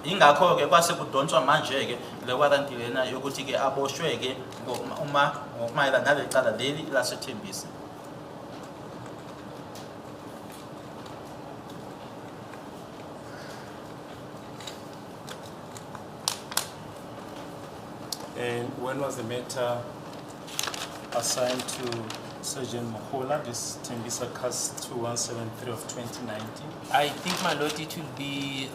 Ingakho ke kwase kudonswa manje ke le warrant lena yokuthi ke aboshwe ke uma ngokumayela nalecala leli lasethembisa. And when was the matter assigned to Sergeant Mokgoatlheng, this Tembisa case 2173 of 2019? I think, my lord, it will be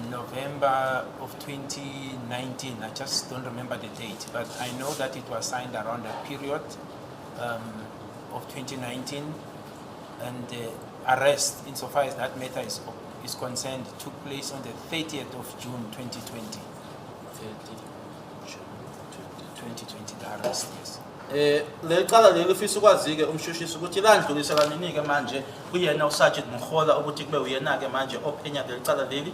November of 2019. I just don't remember the date, but I know that it was signed around the period of 2019, and the arrest, insofar as that matter is concerned, took place on the 30th of June 2020. 2020, the arrest, yes. Lecala leli ufisa ukwazi ke umshushisi ukuthi landlulisela nini ke manje kuyena uSergeant Mokgoatlheng ukuthi kube uyena ke manje ophenya lecala leli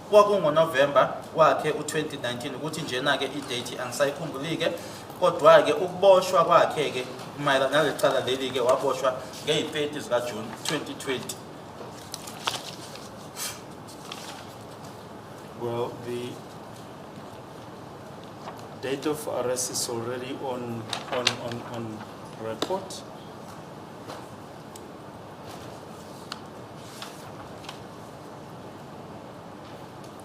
kwakungo November wakhe u2019 ukuthi njena ke idate angisayikhumbuli ke kodwa ke ukuboshwa kwakhe ke mayelana nalecala leli ke waboshwa nge30 zika June 2020. Well, the date of arrest is already on record.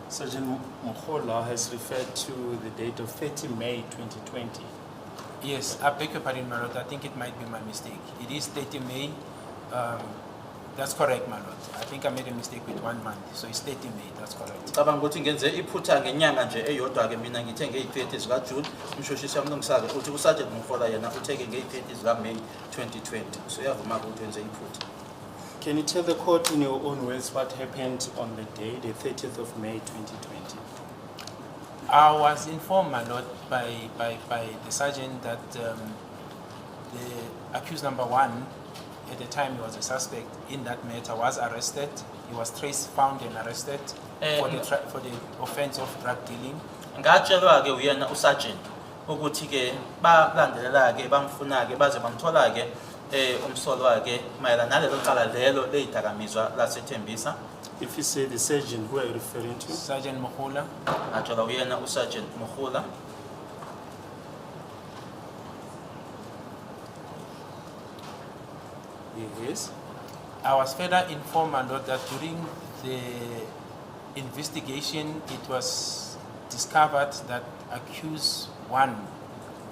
Sergeant Mokgoatlheng has referred to the date of 30 May 2020. Yes, I beg your pardon, my lord. I think it might be my mistake. It is 30 May. That's correct, my lord. I think I made a mistake with 1 month, so it's 30 May. That's correct. Cabanga ukuthi ngenze iphutha ngenyanga nje eyodwa ke mina ngithe nge30 zika June umshushisi yamlungisaka uthi uSergeant Mokgoatlheng yena utheke nge30 zika May 2020. So uyavuma ukuthi wenze iphutha. Can you tell the court in your own words what happened on the day, the 30th of May 2020? I was informed, my lord, by the sergeant that the accused number 1, at the time he was a suspect in that matter, was arrested. He was traced, found and arrested for the offense of drug dealing. Ngatshelwa ke uyena uSergeant ukuthi ke balandelela ke bamfuna ke baze bamthola ke umsolo wakhe mayelana nalelo cala lelo leyidakamizwa lasethembisa. If you say the sergeant, who are you referring to? Sergeant Mokgoatlheng. Ngatshelwa uyena uSergeant Mokgoatlheng. Yes. I was further informed, my lord, that during the investigation, it was discovered that accused 1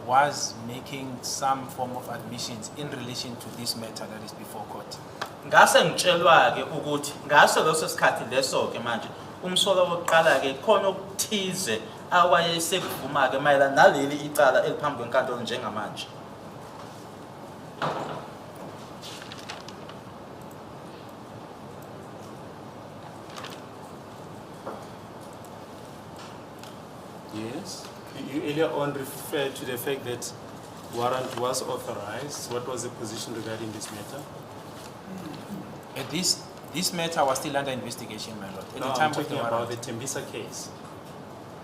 was making some form of admissions in relation to this matter that is before court. Ngase ngitshelwa ke ukuthi ngaso leso sikhathi leso ke manje umsolo wokuqala ke khona okuthize awayesekuvuma ke mayelana naleli icala eliphambi kwenkantolo njengamanje. Yes. You earlier on referred to the fact that warrant was authorized. What was the position regarding this matter? This matter was still under investigation, my lord. At No, the time I'm talking of the about warrant. the Tembisa case.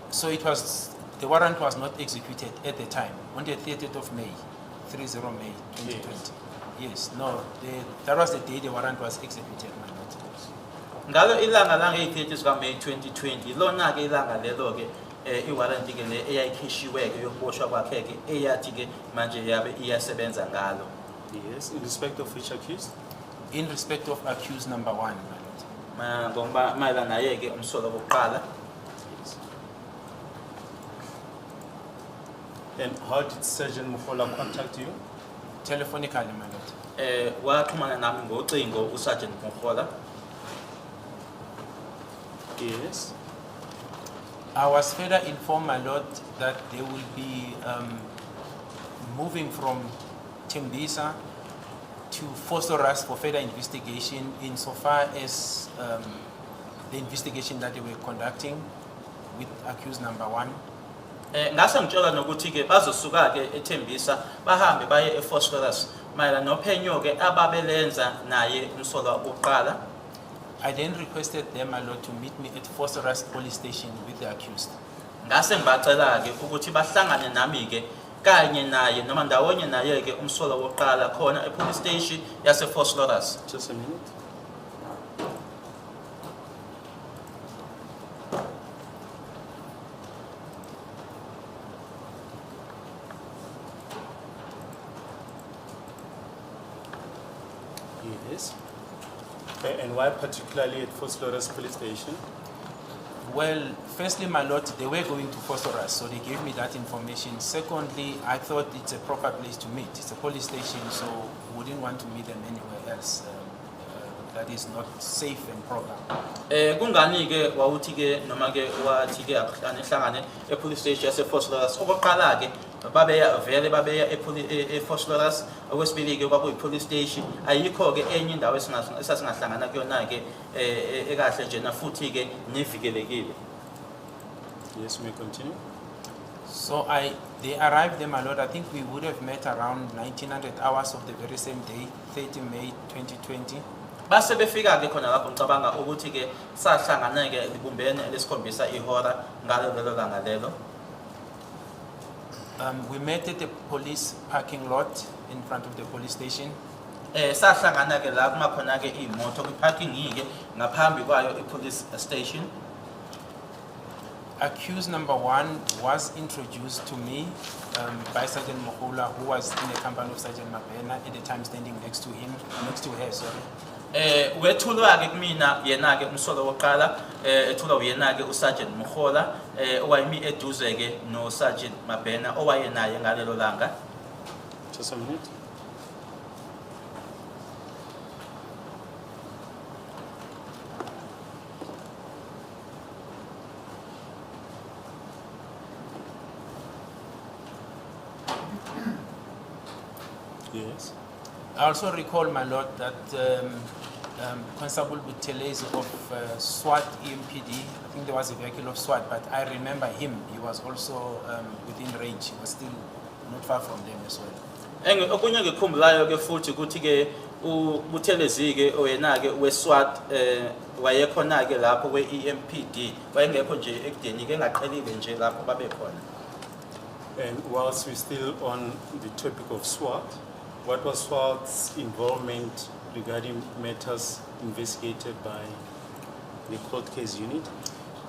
So the warrant was not executed at the time, on the 30th of May, 30 May 2020. Yes, no, that was the day the warrant was executed, my lord. Ngalo ilanga lange-30 zika May 2020 lona ke ilanga lelo ke iwarrant ke le eyayikhishiwe ke yokuboshwa kwakhe ke eyathi ke manje yabe iyasebenza ngalo. Yes, in respect of which accused? In respect of accused number 1, my lord. Ngoba mayelana naye ke umsolo wokuqala. And how did Sergeant Mokgoatlheng contact you? Telephonically, my lord. Waxhumana nami ngocingo uSergeant Mokgoatlheng. Yes. I was further informed, my lord, that there will be moving from Tembisa to Phosphorus for further investigation insofar as the investigation that they were conducting with accused number 1. Ngase ngitshela nokuthi ke bazosuka ke eThembisa bahambe baye ePhosphorus mayelana nophenyo ke ababelenza naye umsolwa oqala. I then requested them a lot to meet me at Phosphorus police station with the accused. Ngase ngibacela ke ukuthi bahlangane nami ke kanye naye noma ndawonye naye ke umsolwa oqala khona epolice station yase Phosphorus. Just a minute. Yes. And why particularly at Phosphorus police station? Well, firstly, my lord, they were going to Phosphorus, so they gave me that information. Secondly, I thought it's a proper place to meet. It's a police station, so we wouldn't want to meet them anywhere else. That is not safe and proper. Kungani ke wawuthi ke noma ke wathi ke anihlangane epolice station yase Phosphorus okoqala ke babeya vele babeya ePhosphorus okwesibili ke kwakuyi police station ayikho ke enye indawo esasingahlangana kuyona ke ekahle nje na futhi ke nevikelekile. Yes, we may continue. So they arrived there, my lord. I think we would have met around 1900 hours of the very same day, 30 May 2020. Base befika ke khona lapho ngicabanga ukuthi ke sahlangana ke libumbene lesikhombisa ihora ngalo lelo langa lelo. We met at the police parking lot in front of the police station. Sahlangana ke la kuma khona ke imoto ku parking ke ngaphambi kwayo police station. Accused number 1 was introduced to me by Sergeant Mokgoatlheng, who was in the company of Sergeant Mabena at the time standing next to her, sorry. Wethulwa ke kumina yena ke umsolo woqala ethulwa uyena ke uSergeant Mokgoatlheng owayimi eduze ke no Sergeant Mabena owayenaye ngalelo langa. Just a minute. Yes. I also recall, my lord, that Constable Butelezi of SWAT EMPD, I think there was a vehicle of SWAT, but I remember him. He was also within range. He was still not far from them as well. Okunye ngikhumbulayo ke futhi ukuthi ke uButelezi ke oyena ke weSWAT wayekhona ke lapho kweEMPD wayengekho nje ekudeni ke engaqhelile nje lapho babekhona. And whilst we're still on the topic of SWAT, what was SWAT's involvement regarding matters investigated by the court case unit?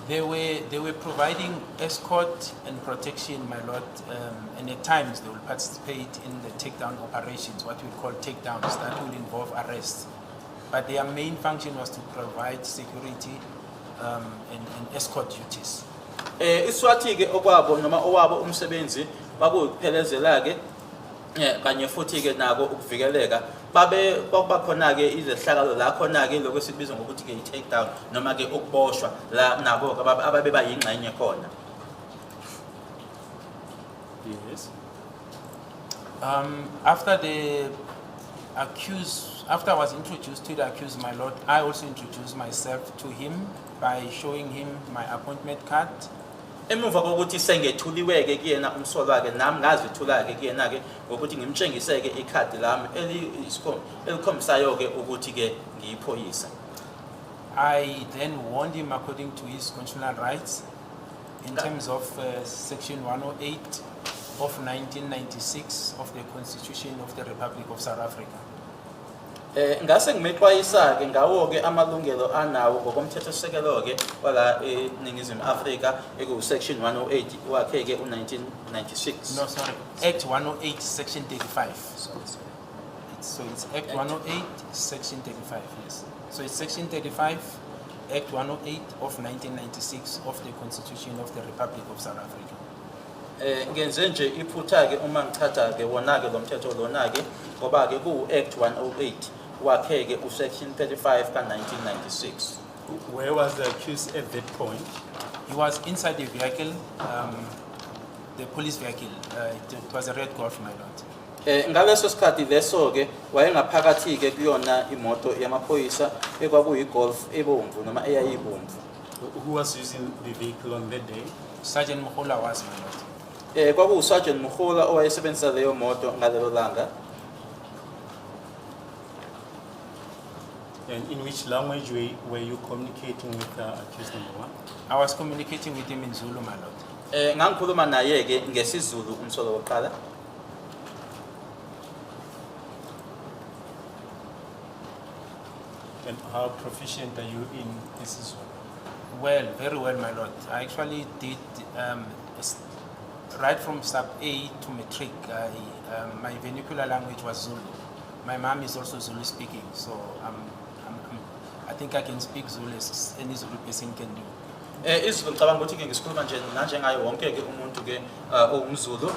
They were providing escort and protection, my lord, and at times they will participate in the takedown operations, what we call takedowns, that will involve arrests. But their main function was to provide security and escort duties. Iswathi ke okwabo noma owabo umsebenzi bakuphelezela ke kanye futhi ke nako ukuvikeleka babe bakhona ke izehlakalo la khona ke lokho sikubiza ngokuthi ke i-takedown noma ke ukuboshwa la nabo ababe bayingxenye khona. Yes. After I was introduced to the accused, my lord, I also introduced myself to him by showing him my appointment card. Emuva kokuthi sengethuliwe ke kuyena umsolwa ke nami ngazithula ke kuyena ke ngokuthi ngimtshengise ke ikhadi lami elikhombisayo ke ukuthi ke ngiyiphoyisa. I then warned him according to his constitutional rights in terms of section 108 of 1996 of the Constitution of the Republic of South Africa. Ngase ngimexwayisa ke ngawo ke amalungelo anawo ngokomthethosisekelo ke wala eNingizimu Afrika eku section 108 wakhe ke u1996. No, sorry, Act 108 section 35. So it's Act 108 section 35, yes. So it's section 35 Act 108 of 1996 of the Constitution of the Republic of South Africa. Ngenze nje iphutha ke uma ngithatha ke wona ke lo mthetho lona ke ngoba ke ku Act 108 wakhe ke u section 35 ka 1996. Where was the accused at that point? He was inside the vehicle the police vehicle. It was a red Golf, my lord. Ngaleso sikhathi leso ke wayengaphakathi ke kuyona imoto yamaphoyisa ekwakuyi Golf ebomvu noma eyayibomvu. Who was using the vehicle on that day? Sergeant Mokgoatlheng was, my lord. Kwaku Sergeant Mokgoatlheng owayesebenzisa leyo moto ngalelo langa. And in which language were you communicating with accused number 1? I was communicating with him in Zulu, my lord. Ngangikhuluma naye ke ngesiZulu umsolo wokuqala. And how proficient are you in this? Well, very well, my lord. I actually did right from sub A to matric. My vernacular language was Zulu. My mom is also Zulu speaking, so I think I can speak Zulu as any Zulu person can do. Izulu ngicabanga ukuthi ke ngisikhuluma nje nanjengaye wonke ke umuntu ke ongumZulu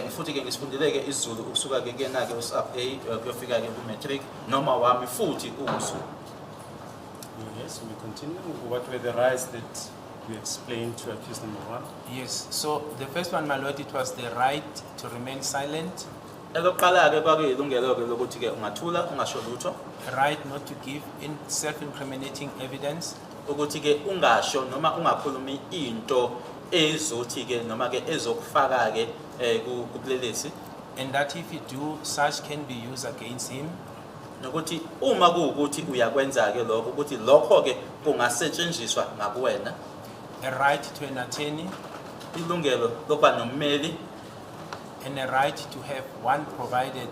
futhi ke ngisifundile ke isiZulu ukusuka ke kena ke usub A kuyofika ke ku matric noma wami futhi ungumZulu. Yes, we continue. What were the rights that you explained to accused number 1? Yes, so the first one, my lord, it was the right to remain silent. Elokuqala ke kwakuyilungelo ke lokuthi ke ungathula ungasho lutho. Right not to give self-incriminating evidence. Ukuthi ke ungasho noma ungakhulumi into ezothi ke noma ke ezokufaka ke kubulelesi. And that if you do, such can be used against him. Nokuthi uma kuukuthi uyakwenza ke lokho ukuthi lokho ke kungasetshenziswa ngakuwena. A right to an attorney. Ilungelo lokuba nommeli. And a right to have one provided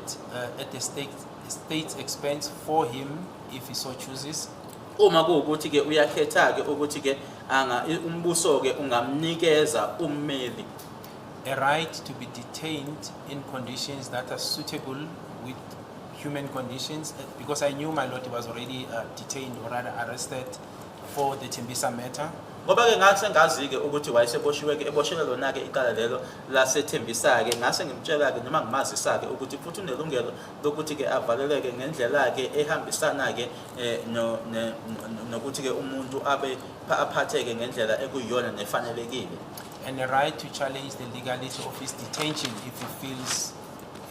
at the state's expense for him if he so chooses. Uma kuukuthi ke uyakhetha ke ukuthi ke umbuso ke ungamnikeza ummeli. A right to be detained in conditions that are suitable with human conditions, because I knew my lord was already detained or rather arrested for the Tembisa matter. Ngoba ke ngase ngazi ke ukuthi wayeseboshiwe ke eboshela lona ke iqala lelo laseThembisa ke ngase ngimtshela ke noma ngimazisa ke ukuthi futhi unelungelo lokuthi ke avaleleke ngendlela ke ehambisana ke nokuthi ke umuntu abe aphatheke ngendlela ekuyiyona nefanelekile. And a right to challenge the legality of his detention if he feels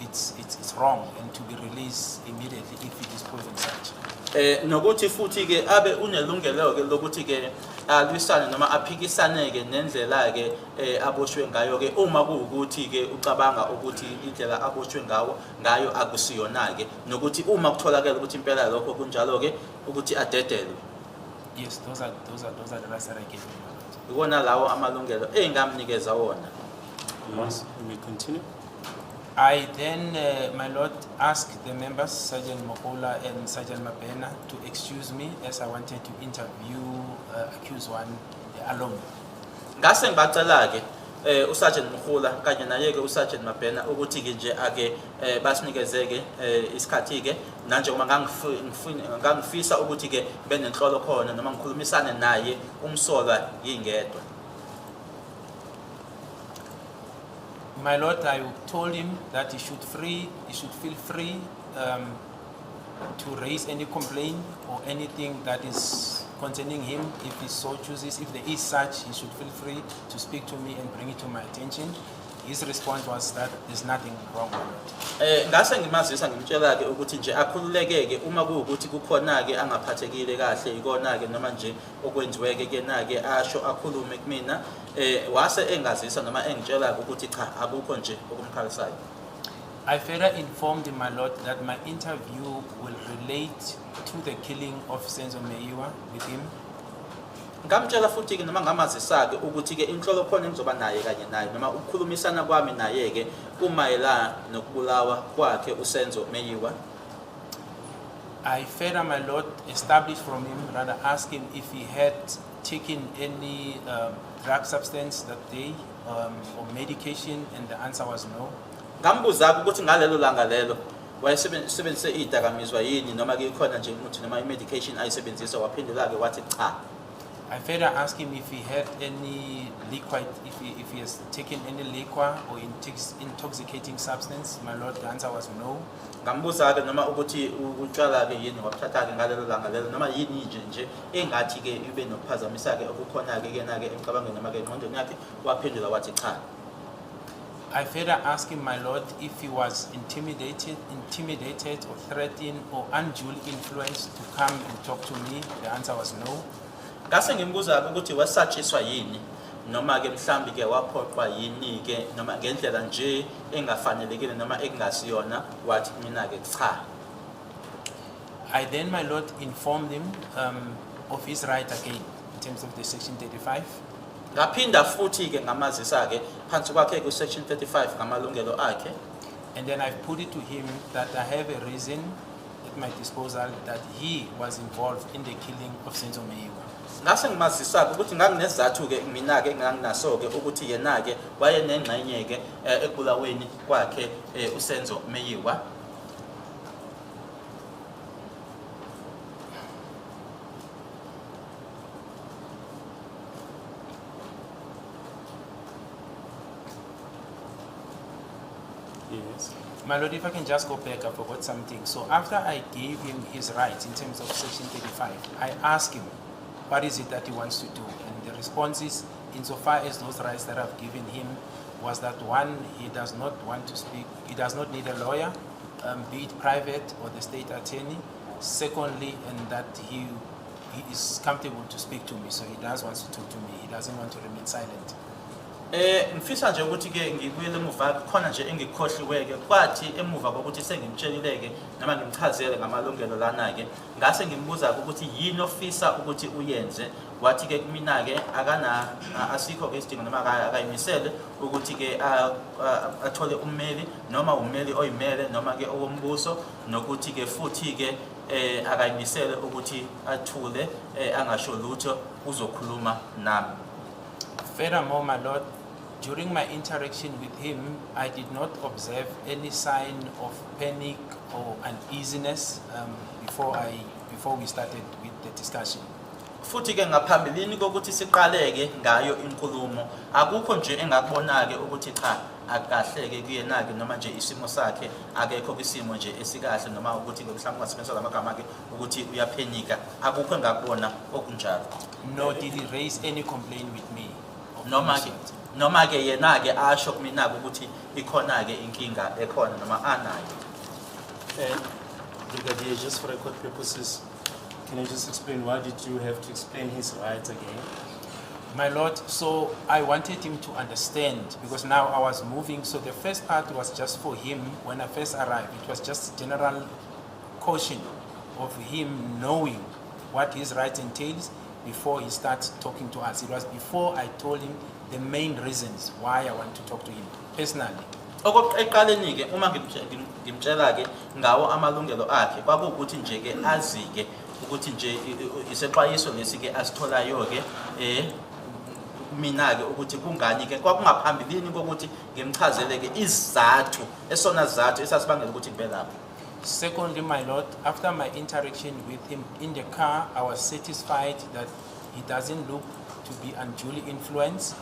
it's wrong, and to be released immediately if it is proven such. Nokuthi futhi ke abe unelungelo ke lokuthi ke alwisane noma aphikisane ke nendlela ke aboshwe ngayo ke uma kuukuthi ke ucabanga ukuthi indlela aboshwe ngayo akusiyona ke nokuthi uma kutholakala ukuthi impela lokho kunjalo ke ukuthi adedelwe. Yes, those are the rights that I gave him. Ikona lawo amalungelo engamnikeza wona. Yes, we continue. I then, my lord, asked the members, Sergeant Mokgoatlheng and Sergeant Mabena, to excuse me as I wanted to interview accused one alone. Ngase ngibacela ke uSergeant Mokgoatlheng kanye naye ke uSergeant Mabena ukuthi ke nje ake basinikeze ke isikhathi ke nanje uma ngangifisa ukuthi ke benenhlolo khona noma ngikhulumisane naye umsolwa yingedwa. My lord, I told him that he should feel free to raise any complaint or anything that is concerning him if he so chooses. If there is such, he should feel free to speak to me and bring it to my attention. His response was that there's nothing wrong with it. Ngase ngimazisa ngimtshela ke ukuthi nje akhululeke ke uma kuukuthi kukhona ke angaphathekile kahle ikona ke noma nje okwenziweke ke na ke asho akhulume kumina wase engazisa noma engitshela ukuthi cha akukho nje okumkhalisayo. I further informed him, my lord, that my interview will relate to the killing of Senzo Meyiwa with him. Ngamtshela futhi ke noma ngamazisa ke ukuthi ke inhlolo khona engizoba naye kanye naye noma ukukhulumisana kwami naye ke kumayela nokubulawa kwakhe uSenzo Meyiwa. I further, my lord, established from him, rather asked him if he had taken any drug substance that day or medication, and the answer was no. Ngambuza ukuthi ngalelo langa lelo wayesebenzise idakamizwa yini noma ke ikhona nje umuthi noma imedication ayisebenzisa waphendula ke wathi cha. I further asked him if he had any liquid, if he has taken any liquor or intoxicating substance. My lord, the answer was no. Ngambuza ke noma ukuthi utshwala ke yini wabuthatha ke ngalelo langa lelo noma yini nje engathi ke ibe nokuphazamisa ke okukhona ke na ke emcabangweni noma ke engqondweni yakhe waphendula wathi cha. I further asked him, my Lord, if he was intimidated or threatened or unduly influenced to come and talk to me. The answer was no. Ngase ngimbuza ukuthi wasatshiswa yini noma ke mhlambi ke waphoqwa yini ke noma ngendlela nje engafanelekile noma ekungasiyona wathi mina ke cha. I then, my Lord, informed him of his right again in terms of the Section 35. Ngaphinda futhi ke ngamazisa ke phansi kwakhe ku Section 35 ngamalungelo akhe. And then I put it to him that I have a reason at my disposal that he was involved in the killing of Senzo Meyiwa. Ngase ngimazisa ukuthi nganginezathu ke mina ke nganginaso ke ukuthi yena ke wayenengxenye ke ekubulaweni kwakhe uSenzo Meyiwa. Yes. My Lord, if I can just go back, I forgot something. So after I gave him his rights in terms of Section 35, I asked him, what is it that he wants to do? And the response is, insofar as those rights that I've given him, was that one, he does not want to speak, he does not need a lawyer, be it private or the state attorney. Secondly, and that he is comfortable to speak to me, so he does want to talk to me. He doesn't want to remain silent. Ngifisa nje ukuthi ke ngikuyele emuva khona nje engikhohliweke kwathi emuva kokuthi sengimtshelileke noma ngimchazele ngamalungelo lana ke ngase ngimbuza ukuthi yini ofisa ukuthi uyenze wathi ke kumina ke akana asikho ke isidingo noma akayimisele ukuthi ke athole ummeli noma ummeli oyimele noma ke owombuso nokuthi ke futhi ke akayimisele ukuthi athule angasho lutho uzokhuluma nami. Furthermore, my Lord, during my interaction with him, I did not observe any sign of panic or uneasiness before we started with the discussion. Futhi ke ngaphambilini kokuthi siqaleke ngayo inkulumo akukho nje engakubona ke ukuthi cha akahleke kuyena ke noma nje isimo sakhe akekho kwisimo nje esikahle noma ukuthi ke mhlawumbe ngasebenzisa lamagama ke ukuthi uyaphenika akukho engakubona okunjalo. Nor did he raise any complaint with me. Noma ke yena ke asho kumina ukuthi ikhona ke inkinga ekhona noma anayo. Brigadier, just for record purposes, can you just explain why did you have to explain his rights again? My Lord, so I wanted him to understand because now I was moving. So the first part was just for him when I first arrived. It was just general caution of him knowing what his rights entails before he starts talking to us. It was before I told him the main reasons why I want to talk to him personally. Okokuqaleni ke uma ngimtshela ke ngawo amalungelo akhe kwakuwukuthi nje ke azike ukuthi nje isexwayiso lesi ke asitholayo ke mina ke ukuthi kungani ke kwakungaphambilini kokuthi ngimchazele ke izathu esona zathu esasibangela ukuthi ngibe lapho. Secondly, my Lord, after my interaction with him in the car, I was satisfied that he doesn't look to be unduly influenced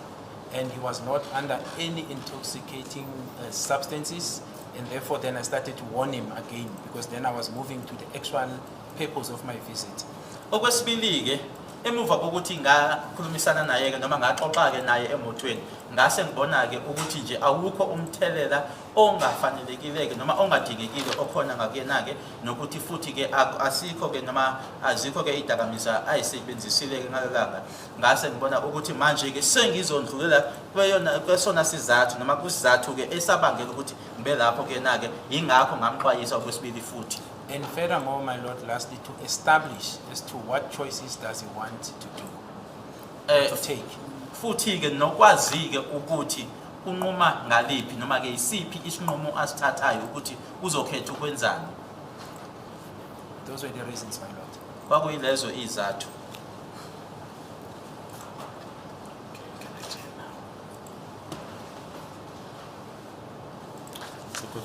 and he was not under any intoxicating substances, and therefore then I started to warn him again because then I was moving to the actual purpose of my visit. Okwesibili ke emuva kokuthi ngakhulumisana naye ke noma ngaxoxa ke naye emotweni ngase ngibona ke ukuthi nje awukho umthelela ongafanelekile ke noma ongadingekile okhona ngakuyena ke nokuthi futhi ke asikho ke noma azikho ke idakamisa ayisebenzisile ke ngalalanga ngase ngibona ukuthi manje ke sengizondlulela kwesona sizathu noma kusizathu ke esabangela ukuthi ngibe lapho ke na ke ingakho ngamxwayisa okwesibili futhi. And furthermore, my Lord, lastly, to establish as to what choices does he want to do, to take. Futhi ke nokwazi ke ukuthi unquma ngaliphi noma ke isiphi isinqumo asithathayo ukuthi uzokhetha ukwenzani. Those were the reasons, my Lord. Kwakuyilezo izathu.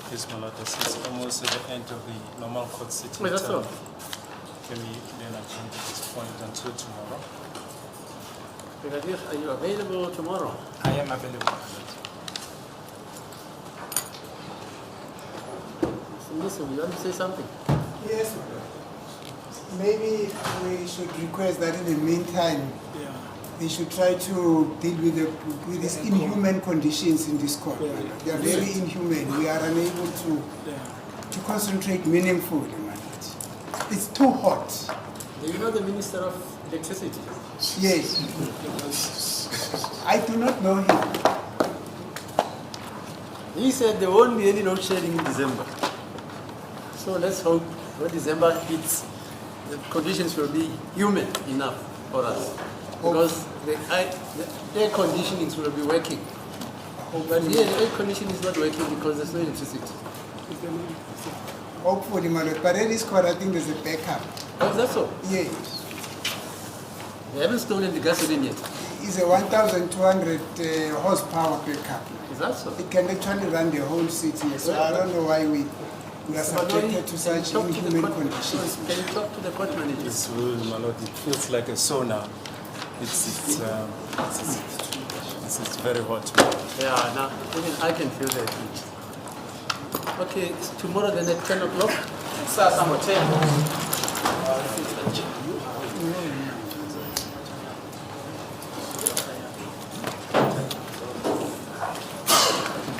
Please, my Lord, this is almost at the end of the normal court sitting. Wait, that's all. Can we then adjourn at this point until tomorrow? Brigadier, are you available tomorrow? I am available. Listen, you want to say something? Yes, madam. Maybe we should request that in the meantime, they should try to deal with these inhuman conditions in this court. They are very inhuman. We are unable to concentrate meaningfully. It's too hot. Do you know the Minister of Electricity? Yes. I do not know him. He said there won't be any load shedding in December. So let's hope when December hits, the conditions will be human enough for us. Because the air conditioning will be working. But here the air conditioning is not working because there's no electricity. Hopefully, my lord. But at this court, I think there's a backup. Oh, is that so? Yes. They haven't stolen the gasoline yet. It's a 1,200 horsepower backup. Is that so? It can actually run the whole city. So I don't know why we are subjected to such inhuman conditions. Can you talk to the court manager? Yes, my lord. It feels like a sauna. It's very hot. Yeah, now even I can feel that heat. Okay, it's tomorrow then at 10 o'clock. Sasa mothenga.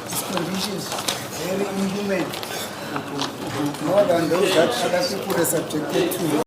These conditions very inhuman. More than those that other people are subjected to.